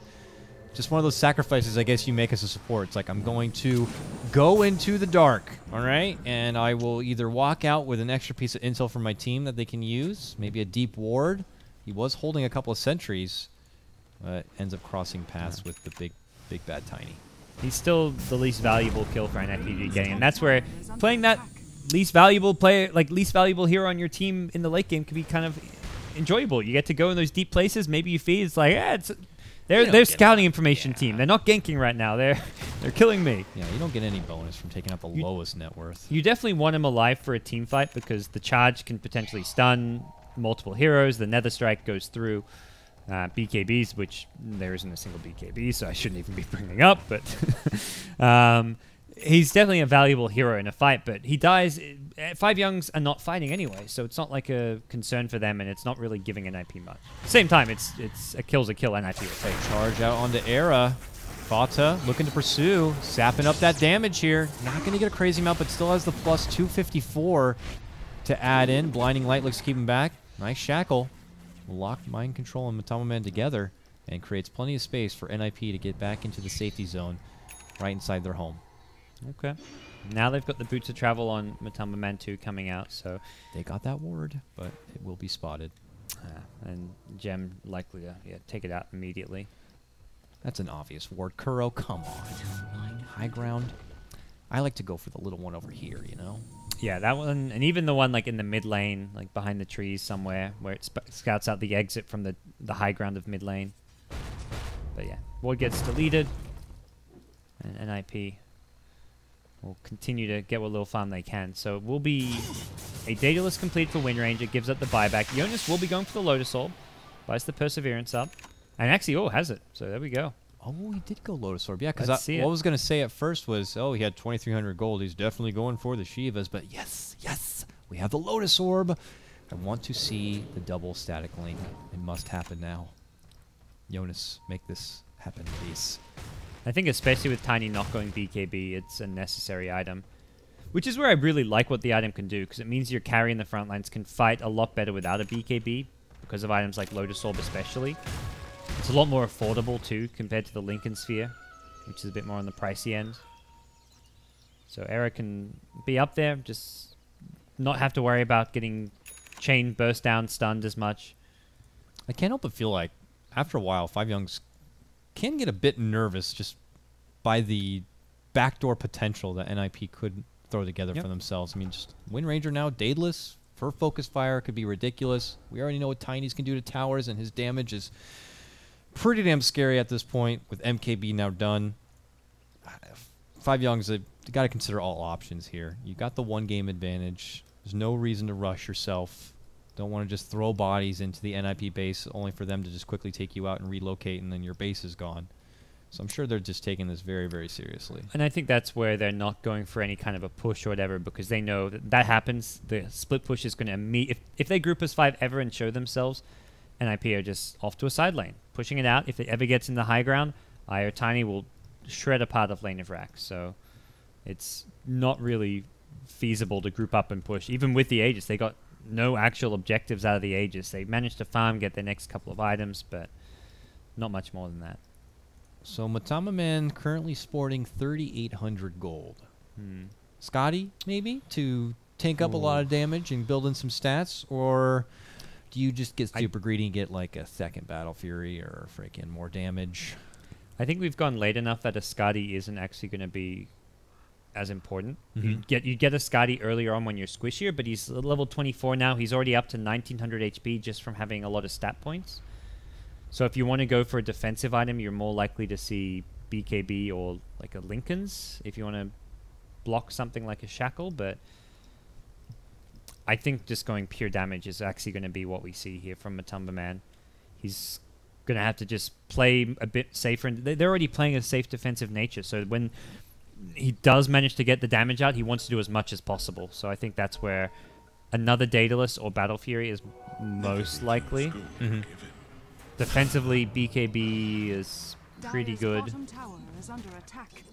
just one of those sacrifices I guess you make as a support. It's like, I'm going to go into the dark, all right? And I will either walk out with an extra piece of intel from my team that they can use, maybe a deep ward. He was holding a couple of sentries, but ends up crossing paths with the big bad Tiny. He's still the least valuable kill for NiP to be getting, and that's where playing that least valuable player, like least valuable hero on your team in the late game can be kind of enjoyable. You get to go in those deep places. Maybe you feed. It's like, they're get scouting information team. They're not ganking right now. They're killing me. Yeah, you don't get any bonus from taking out the lowest net worth. You definitely want him alive for a team fight because the charge can potentially stun multiple heroes. The Nether Strike goes through BKBs, which there isn't a single BKB, so I shouldn't even be bringing up. But he's definitely a valuable hero in a fight. But he dies. 5JuNGz are not fighting anyway, so it's not like a concern for them, and it's not really giving NiP much. At the same time, it's a kill's a kill. NiP will take. Charge out onto Era. Fata looking to pursue, sapping up that damage here. Not going to get a crazy amount, but still has the plus 254 to add in. Blinding Light looks to keep him back. Nice shackle. Lock Mind Control and Matama Man together and creates plenty of space for NiP to get back into the safety zone right inside their home. Okay. Now they've got the Boots of Travel on Matama Man 2 coming out, so They got that ward, but it will be spotted. and Gem likely to take it out immediately. That's an obvious ward. Kuro, come on. High ground. I like to go for the little one over here, you know? Yeah, that one, and even the one like in the mid lane, like behind the trees somewhere, where it scouts out the exit from the high ground of mid lane. But yeah, ward gets deleted, and NiP will continue to get what little farm they can. So it will be a Daedalus complete for win range. It gives up the buyback. Jonas will be going for the Lotus Orb, buys the Perseverance up, and actually, has it. So there we go. Oh, he did go Lotus Orb. Yeah, because Let's see what I it. was going to say at first was, oh, he had 2,300 gold. He's definitely going for the Shivas. But yes, we have the Lotus Orb. I want to see the double static link. It must happen now. Jonas, make this happen, please. I think especially with Tiny not going BKB, it's a necessary item. Which is where I really like what the item can do, because it means your carry in the front lines can fight a lot better without a BKB, because of items like Lotus Orb especially. It's a lot more affordable too, compared to the Lincoln Sphere, which is a bit more on the pricey end. So Era can be up there, just not have to worry about getting chain burst down, stunned as much. I can't help but feel like, after a while, 5JuNGz can get a bit nervous just by the backdoor potential that NiP could throw together Yep. for themselves. I mean, just Wind Ranger now, Daedalus for focus fire could be ridiculous. We already know what Tiny's can do to towers, and his damage is pretty damn scary at this point with MKB now done. 5JuNGz, you got to consider all options here. You got the 1-game advantage. There's no reason to rush yourself. Don't want to just throw bodies into the NiP base only for them to just quickly take you out and relocate, and then your base is gone. So I'm sure they're just taking this very, very seriously. And I think that's where they're not going for any kind of a push or whatever, because they know that that happens. The split push is going to meet. If they group as 5 ever and show themselves, NiP are just off to a side lane, pushing it out. If it ever gets in the high ground, IO Tiny will shred a part of lane of rack. So it's not really feasible to group up and push. Even with the Aegis, they got no actual objectives out of the Aegis. They managed to farm, get their next couple of items, but not much more than that. So Matama Man currently sporting 3,800 gold. Scotty, maybe, to tank up a lot of damage and build in some stats? Or do you just get super greedy and get like a second Battle Fury or freaking more damage? I think we've gone late enough that a Scotty isn't actually going to be as important. You get a Scotty earlier on when you're squishier, but he's level 24 now. He's already up to 1900 HP just from having a lot of stat points. So if you want to go for a defensive item, you're more likely to see BKB or like a Lincoln's if you want to block something like a Shackle, but I think just going pure damage is actually going to be what we see here from Matumba Man. He's going to have to just play a bit safer. And they're already playing a safe defensive nature, so when he does manage to get the damage out, he wants to do as much as possible. So I think that's where another Daedalus or Battle Fury is most likely. Defensively, BKB is pretty good. Bottom tower is under attack.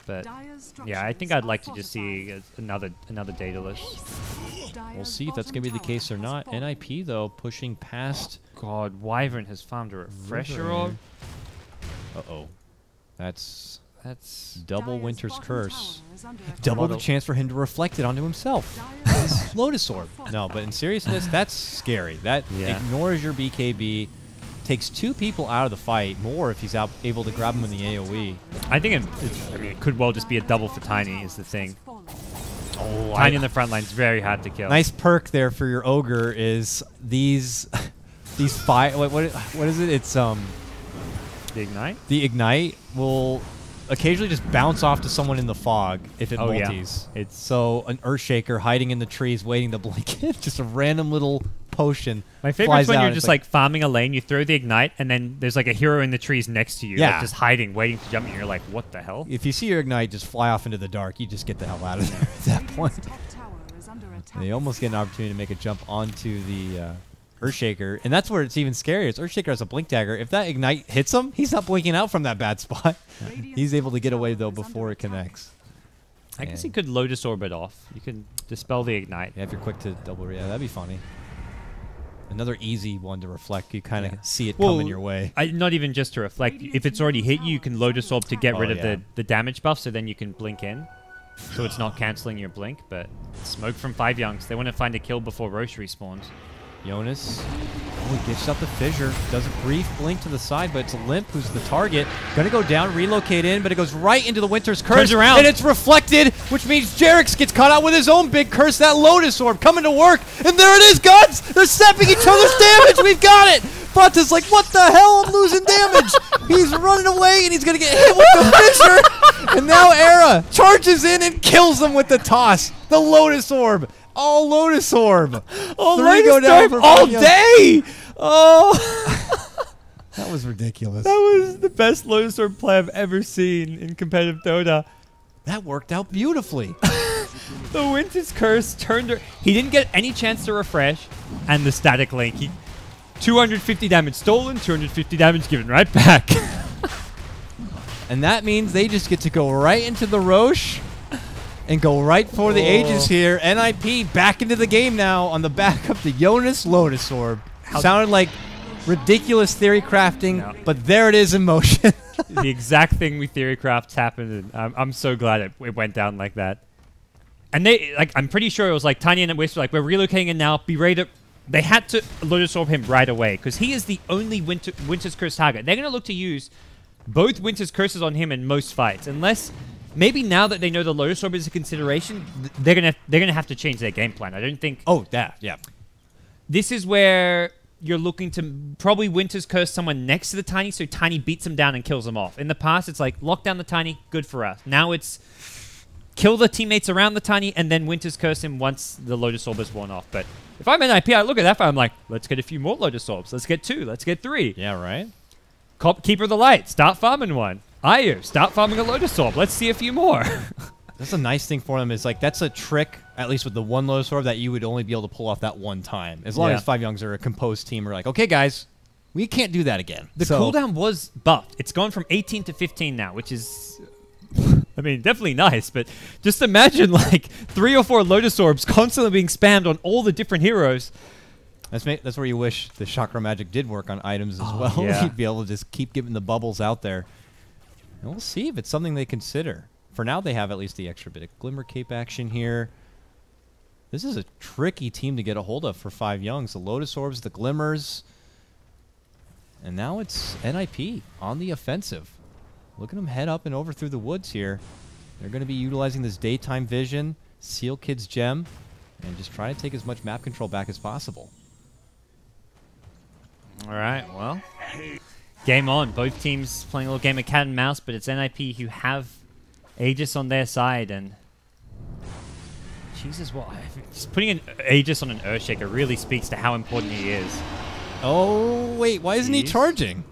But Dire's yeah, I think structures I'd are like to just see fortified. another Daedalus. We'll Dire's see if that's bottom going to be the tower case or has not. fallen. NiP, though, pushing past... God, Wyvern has farmed a refresher River. orb. Uh-oh. That's That's double Dire's Winter's bottom Curse. tower is under attack. Double the Model. chance for him to reflect it onto himself. Dire's Lotus Orb. No, but in seriousness, that's scary. That Yeah. ignores your BKB, takes 2 people out of the fight, more if he's able to grab him in the AoE. I think it could well just be a double for Tiny is the thing. fallen. Oh, Tiny in the front line is very hard to kill. nice perk there for your Ogre is these fire... What is it? It's The Ignite? the Ignite will occasionally just bounce off to someone in the fog if it Oh, yeah. multis. It's So an Earthshaker hiding in the trees waiting to blink it. Just a random little potion. my favorite flies is when out you're and just it's like farming a lane, you throw the Ignite, and then there's like a hero in the trees next to you, Yeah. like just hiding, waiting to jump, and you're like, what the hell? If you see your Ignite just fly off into the dark, you just get the hell out of there at that point. Radiant's top tower is under attack. They almost get an opportunity to make a jump onto the Earthshaker, and that's where it's even scarier. Is Earthshaker has a blink dagger. If that Ignite hits him, he's not blinking out from that bad spot. Radiant's He's able to top get away, tower though, is under before it attack. connects. I guess And- you could Lotus Orb it off. You could dispel the Ignite. Yeah, if you're quick to double, yeah, that'd be funny. Another easy one to reflect. You kind of see it coming your way. Not even just to reflect. If it's already hit you, you can Lotus Orb to get Oh, rid of yeah. the damage buff, so then you can blink in. So it's not canceling your blink, but smoke from 5JuNGz. They want to find a kill before Roche respawns. Jonas, oh, he gets up the fissure. Does a brief blink to the side, but it's Limp who's the target. Gonna go down, relocate in, but it goes right into the Winter's Curse. Turns around. And it's reflected, which means Jerix gets caught out with his own big curse. That Lotus Orb coming to work. And there it is, guns! They're stepping each other's damage! We've got it! Fronta's like, what the hell? I'm losing damage! He's running away, and he's gonna get hit with the fissure! And now Era charges in and kills him with the toss. The Lotus Orb. All Lotus Orb. Oh, 3 go down for all 5JuNGz. day! Oh, That was ridiculous. that was the best Lotus Orb play I've ever seen in competitive Dota. That worked out beautifully. The Winter's Curse turned her. He didn't get any chance to refresh, and the static link. 250 damage stolen, 250 damage given right back. And that means they just get to go right into the Roche and go right for the Aegis here. NiP back into the game now on the back of the Jonas Lotus Orb. Sounded like ridiculous theory crafting, No. but there it is in motion. The exact thing we theory crafts happened, and I'm so glad it went down like that. And they, like, I'm pretty sure it was like Tiny and Wisp were like, we're relocating it now. Be ready to. They had to Lotus Orb him right away because he is the only Winter's Curse target. They're gonna look to use both Winter's Curses on him in most fights, unless maybe now that they know the Lotus Orb is a consideration, they're gonna have to change their game plan. I don't think. Oh, yeah. This is where you're looking to probably Winter's Curse someone next to the Tiny, so Tiny beats them down and kills them off. In the past, it's like, lock down the Tiny, good for us. Now it's kill the teammates around the Tiny, and then Winter's Curse him once the Lotus Orb is worn off. But if I'm NiP, I look at that fight, I'm like, let's get a few more Lotus Orbs. Let's get 2, let's get 3. Yeah, right? Keeper of the Light, start farming one. Io, start farming a Lotus Orb. Let's see a few more. That's a nice thing for them is like that's a trick, at least with the one Lotus Orb, that you would only be able to pull off that one time. As long Yeah. as 5JuNGz are a composed team, we're like, okay, guys, we can't do that again. The cooldown was buffed. It's gone from 18 to 15 now, which is, I mean, definitely nice. But just imagine like 3 or 4 Lotus Orbs constantly being spammed on all the different heroes. That's where you wish the chakra magic did work on items as Oh, well. yeah. You'd be able to just keep giving the bubbles out there. And we'll see if it's something they consider. For now, they have at least the extra bit of Glimmer Cape action here. This is a tricky team to get a hold of for 5JuNGz. The Lotus Orbs, the Glimmers. And now it's NiP on the offensive. Look at them head up and over through the woods here. They're going to be utilizing this daytime vision, Seal Kid's gem, and just try to take as much map control back as possible. All right, well, game on. Both teams playing a little game of cat and mouse, but it's NiP who have Aegis on their side, and Jesus, what? Just putting an Aegis on an Earthshaker really speaks to how important he is. Oh, wait, why isn't he Jeez. charging?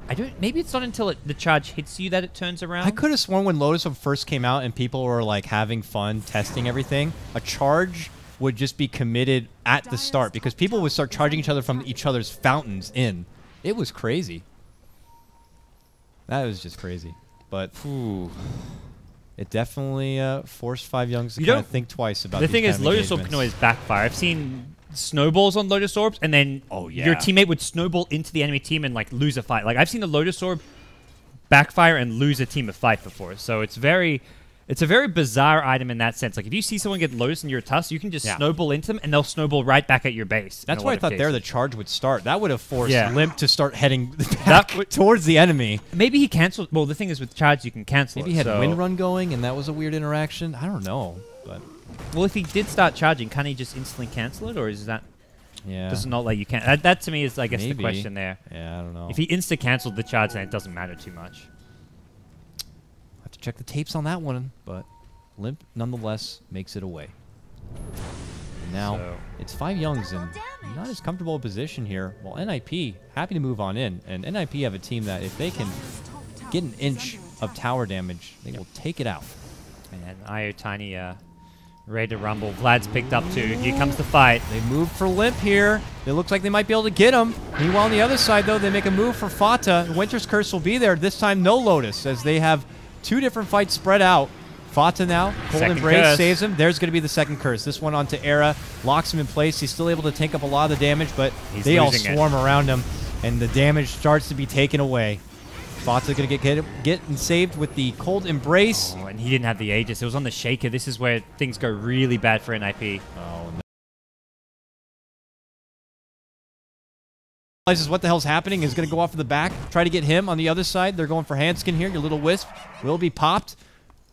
I don't. Maybe it's not until the charge hits you that it turns around. I could have sworn when Lotus Orb first came out and people were like having fun testing everything, a charge would just be committed at the start because people would start charging each other from each other's fountains in. It was crazy. That was just crazy. But it definitely forced 5JuNGz to You kind of don't- think twice about The these thing kind is, of Lotus Orb can engagements. always backfire. I've seen snowballs on Lotus Orbs, and then your teammate would snowball into the enemy team and like lose a fight. Like I've seen the Lotus Orb backfire and lose a team a fight before. So it's a very bizarre item in that sense. Like if you see someone get Lotus and you're a Tusk, you can just snowball into them, and they'll snowball right back at your base. That's why I thought there the charge would start. That would have forced Yeah. Limp to start heading back towards the enemy. Maybe he canceled. Well, the thing is with charge, you can cancel. Maybe it, he had so- Wind Run going, and that was a weird interaction. I don't know, but Well, if he did start charging, can he just instantly cancel it, or is that yeah, does it not let you cancel? That to me is, I guess, the Maybe. question there. Yeah, I don't know. If he insta canceled the charge, then it doesn't matter too much. Have to check the tapes on that one, but Limp nonetheless makes it away. And now So- it's 5JuNGz in not as comfortable a position here. Well, NiP happy to move on in, and NiP have a team that if they can get an inch of tower damage, they will take it out. And Io Tiny ready to rumble. Vlad's picked up too. Here comes the fight. They move for Limp here. It looks like they might be able to get him. Meanwhile, on the other side, though, they make a move for Fata. Winter's Curse will be there. This time, no Lotus, as they have 2 different fights spread out. Fata now, Cold Second Embrace curse. saves him. There's going to be the second curse. This one onto Era, locks him in place. He's still able to take up a lot of the damage, but He's they all losing it. swarm around him, and the damage starts to be taken away. Fata going to get saved with the Cold Embrace. Oh, and he didn't have the Aegis. It was on the Shaker. This is where things go really bad for NiP. Oh, no. Realizes what the hell's happening, is going to go off to the back, try to get him on the other side. They're going for Handskin here. Your little wisp will be popped.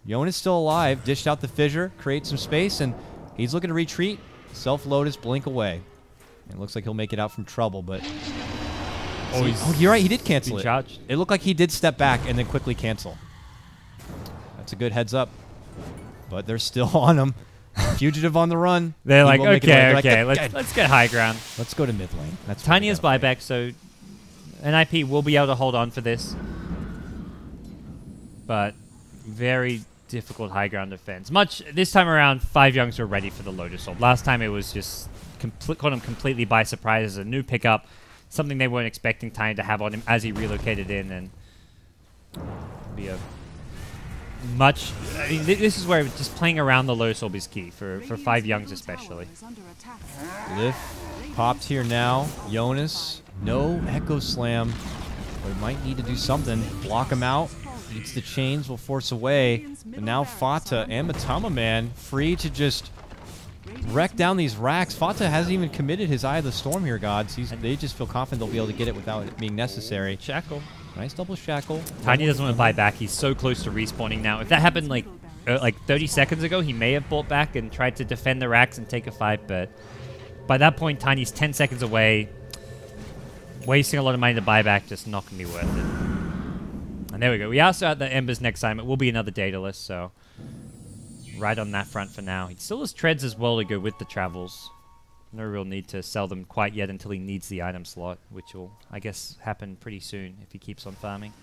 Yon is still alive, dished out the fissure, creates some space, and he's looking to retreat. Self-Lotus, blink away. It looks like he'll make it out from trouble, but... Oh, you're right, he did cancel it. Charged. It looked like he did step back and then quickly cancel. That's a good heads up. But they're still on him. Fugitive on the run. They're He like, will make it away. They're okay, like, let's get high ground. let's go to mid lane. That's Tiny where is we gotta buyback, so NiP will be able to hold on for this. But very difficult high ground defense. This time around, 5JuNGz were ready for the Lotus Orb. Last time it was just caught him completely by surprise as a new pickup, something they weren't expecting Tiny to have on him as he relocated in, and be a much. I mean, this is where just playing around the Lotus Orb is key for 5JuNGz especially. Lift popped here now. Jonas, no Echo Slam. But might need to do something. Block him out. Eats the chains, will force away. And now Fata and Matama Man free to just wreck down these racks. Fata hasn't even committed his Eye of the Storm here, Gods. They just feel confident they'll be able to get it without it being necessary. Shackle. Nice double shackle. Tiny doesn't want to buy back. He's so close to respawning now. If that happened like 30 seconds ago, he may have bought back and tried to defend the racks and take a fight, but by that point, Tiny's 10 seconds away. Wasting a lot of money to buy back, just not going to be worth it. And there we go. We also at the Ember's next time. It will be another Daedalus, so right on that front for now. He still has treads as well to go with the travels. No real need to sell them quite yet until he needs the item slot, which will, I guess, happen pretty soon if he keeps on farming.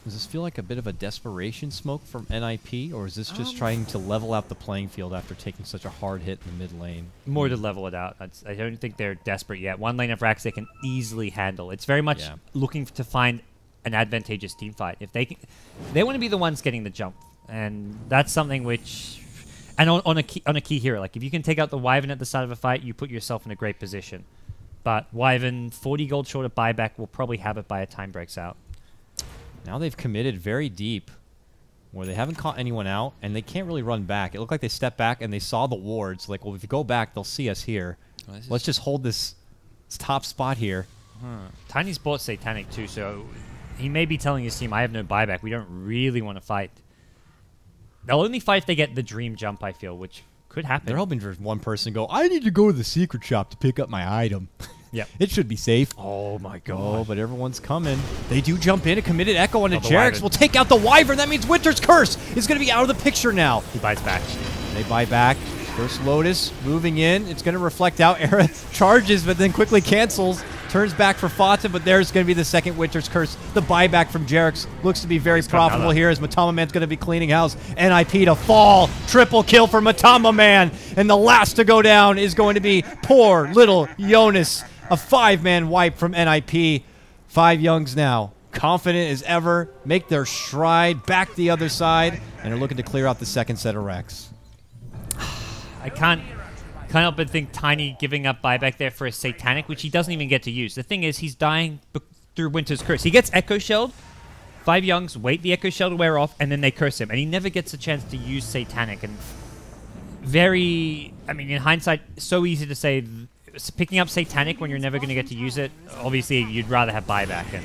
Does this feel like a bit of a desperation smoke from NiP, or is this just trying to level out the playing field after taking such a hard hit in the mid lane? More to level it out. I don't think they're desperate yet. One lane of racks they can easily handle. It's very much looking to find an advantageous team fight. If they can, they want to be the ones getting the jump, and that's something which, and on a key hero, like if you can take out the Wyvern at the start of a fight, you put yourself in a great position. But Wyvern, 40 gold short of buyback, will probably have it by the time breaks out. Now they've committed very deep, where they haven't caught anyone out, and they can't really run back. It looked like they stepped back and they saw the wards. Like, well, if you go back, they'll see us here. Oh, let's just hold this top spot here. Tiny's bought Satanic too, so he may be telling his team, I have no buyback. We don't really want to fight. They'll only fight if they get the dream jump, I feel, which could happen. They're hoping for one person to go, I need to go to the secret shop to pick up my item. Yep. It should be safe. Oh, my God. Oh, but everyone's coming. They do jump in. A committed Echo onto JuNGz will take out the Wyvern. That means Winter's Curse is going to be out of the picture now. He buys back. They buy back. First Lotus moving in. It's going to reflect out. Era charges, but then quickly cancels. Turns back for Fata, but there's going to be the second Winter's Curse. The buyback from JuNGz looks to be very profitable here as Matama Man's going to be cleaning house. NiP to fall. Triple kill for Matama Man. And the last to go down is going to be poor little Jonas. A 5-man wipe from NiP. 5JuNGz now, confident as ever, make their stride back the other side, and are looking to clear out the second set of wrecks. I can't help but think Tiny giving up buyback there for a Satanic, which he doesn't even get to use. The thing is, he's dying through Winter's Curse. He gets Echo Shelled. 5JuNGz wait the Echo Shell to wear off, and then they curse him, and he never gets a chance to use Satanic. And very, I mean, in hindsight, so easy to say. Picking up Satanic when you're never going to get to use it, obviously you'd rather have buyback, and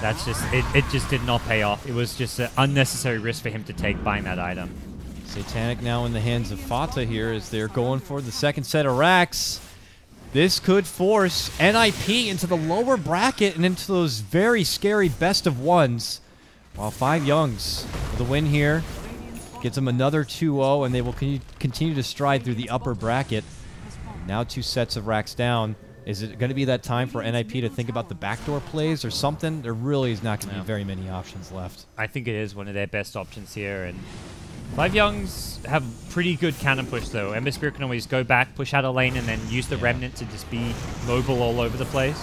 that's just, it just did not pay off. It was just an unnecessary risk for him to take buying that item. Satanic now in the hands of Fata here as they're going for the second set of racks. This could force NiP into the lower bracket and into those very scary best of ones, while 5JuNGz with the win here gets them another 2-0, and they will continue to stride through the upper bracket. Now 2 sets of racks down. Is it going to be that time for NiP to think about the backdoor plays or something? There really is not going to be very many options left. I think it is one of their best options here. And 5JuNGz have pretty good counter push, though. Ember Spirit can always go back, push out a lane, and then use the Remnant to just be mobile all over the place.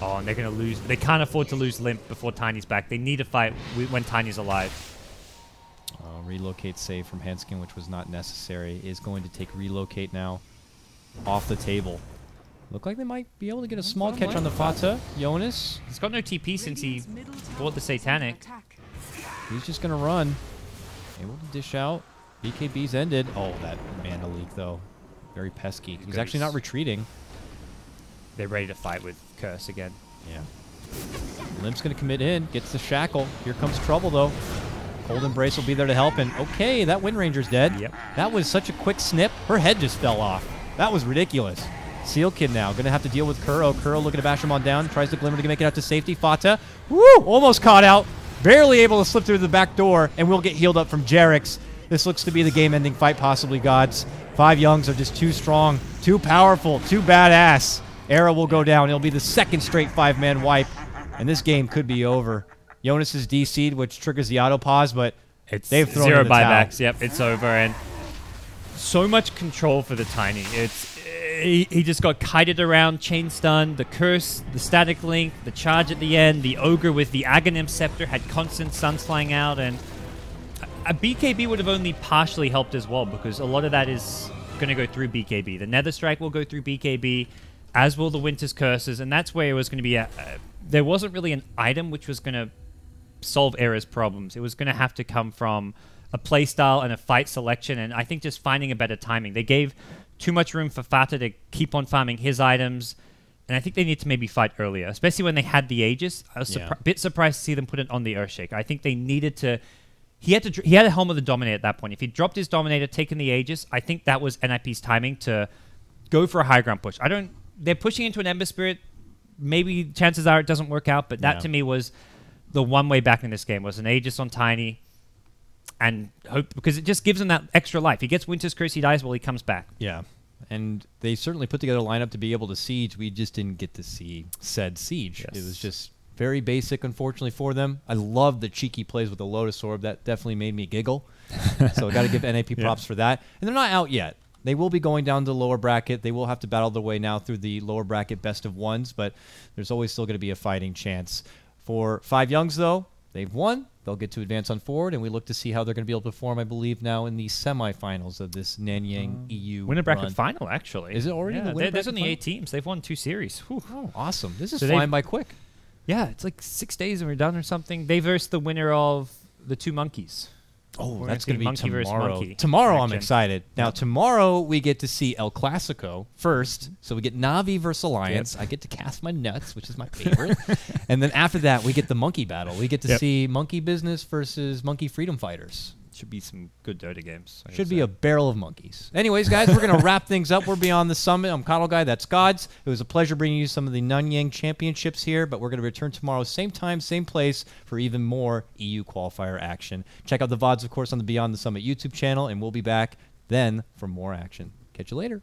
Oh, and they're going to lose. They can't afford to lose Limp before Tiny's back. They need to fight when Tiny's alive. Relocate save from Hanskin, which was not necessary, is going to take relocate now. Off the table. Look like they might be able to get a small catch on the Fata. Jonas. He's got no TP since he bought the Satanic. He's just going to run. Able to dish out. BKB's ended. Oh, that mana leak, though. Very pesky. He's actually not retreating. They're ready to fight with Curse again. Yeah. Limp's going to commit in. Gets the shackle. Here comes trouble, though. Cold Embrace will be there to help. And okay, that Wind Ranger's dead. Yep. That was such a quick snip. Her head just fell off. That was ridiculous. Seal Kid now. Going to have to deal with Kuro. Kuro looking to bash him on down. Tries to Glimmer to make it out to safety. Fata. Woo! Almost caught out. Barely able to slip through the back door. And will get healed up from JuNGz. This looks to be the game-ending fight, possibly, Gods. 5JuNGz are just too strong, too powerful, too badass. Era will go down. It'll be the second straight 5-man wipe. And this game could be over. Jonas is DC'd, which triggers the auto pause, but they've thrown 0 in the buybacks. towel. Yep, it's over. And so much control for the Tiny. He just got kited around, chain stun, the curse, the static link, the charge at the end, the ogre with the Aghanim scepter had constant stuns flying out, and a BKB would have only partially helped as well, because a lot of that is going to go through BKB. The Nether Strike will go through BKB, as will the Winter's Curses, and that's where it was going to be there wasn't really an item which was going to solve Era's problems. It was going to have to come from a play style and a fight selection, and I think just finding a better timing. They gave too much room for Fata to keep on farming his items, and I think they need to maybe fight earlier, especially when they had the Aegis. I was a bit surprised to see them put it on the Earthshaker. I think they needed to... He had a helm of the Dominator at that point. If he dropped his Dominator, taken the Aegis, I think that was NiP's timing to go for a high ground push. They're pushing into an Ember Spirit. Maybe chances are it doesn't work out, but that to me was the one way back in this game, was an Aegis on Tiny, and hope, because it just gives him that extra life. He gets Winter's Curse, he dies while he comes back. Yeah. And they certainly put together a lineup to be able to siege. We just didn't get to see said siege. Yes. It was just very basic, unfortunately, for them. I love the cheeky plays with the Lotus Orb. That definitely made me giggle. So I got to give NiP props for that. And they're not out yet. They will be going down to the lower bracket. They will have to battle their way now through the lower bracket best of ones, but there's always still going to be a fighting chance. For 5JuNGz, though, they've won. They'll get to advance on forward, and we look to see how they're going to be able to perform, I believe, now in the semifinals of this Nanyang EU Winner bracket run. final, actually. Is it already the winner There's bracket only final? 8 teams. They've won 2 series. Whew. Oh, awesome. This is So flying by quick. Yeah, it's like 6 days and we're done or something. They versed the winner of the 2 monkeys. Oh, We're that's gonna going see to be monkey versus tomorrow. monkey Tomorrow, I'm action. excited. Now, tomorrow, we get to see El Clasico first. So we get Na'Vi versus Alliance. I get to cast my nuts, which is my favorite. And then after that, we get the monkey battle. We get to see Monkey Business versus Monkey Freedom Fighters. Should be some good Dota games. Should be a barrel of monkeys. Anyways, guys, we're going to wrap things up. We're beyond the summit. I'm Coddle Guy. That's GoDz. It was a pleasure bringing you some of the Nanyang championships here, but we're going to return tomorrow, same time, same place, for even more EU qualifier action. Check out the VODs, of course, on the Beyond the Summit YouTube channel, and we'll be back then for more action. Catch you later.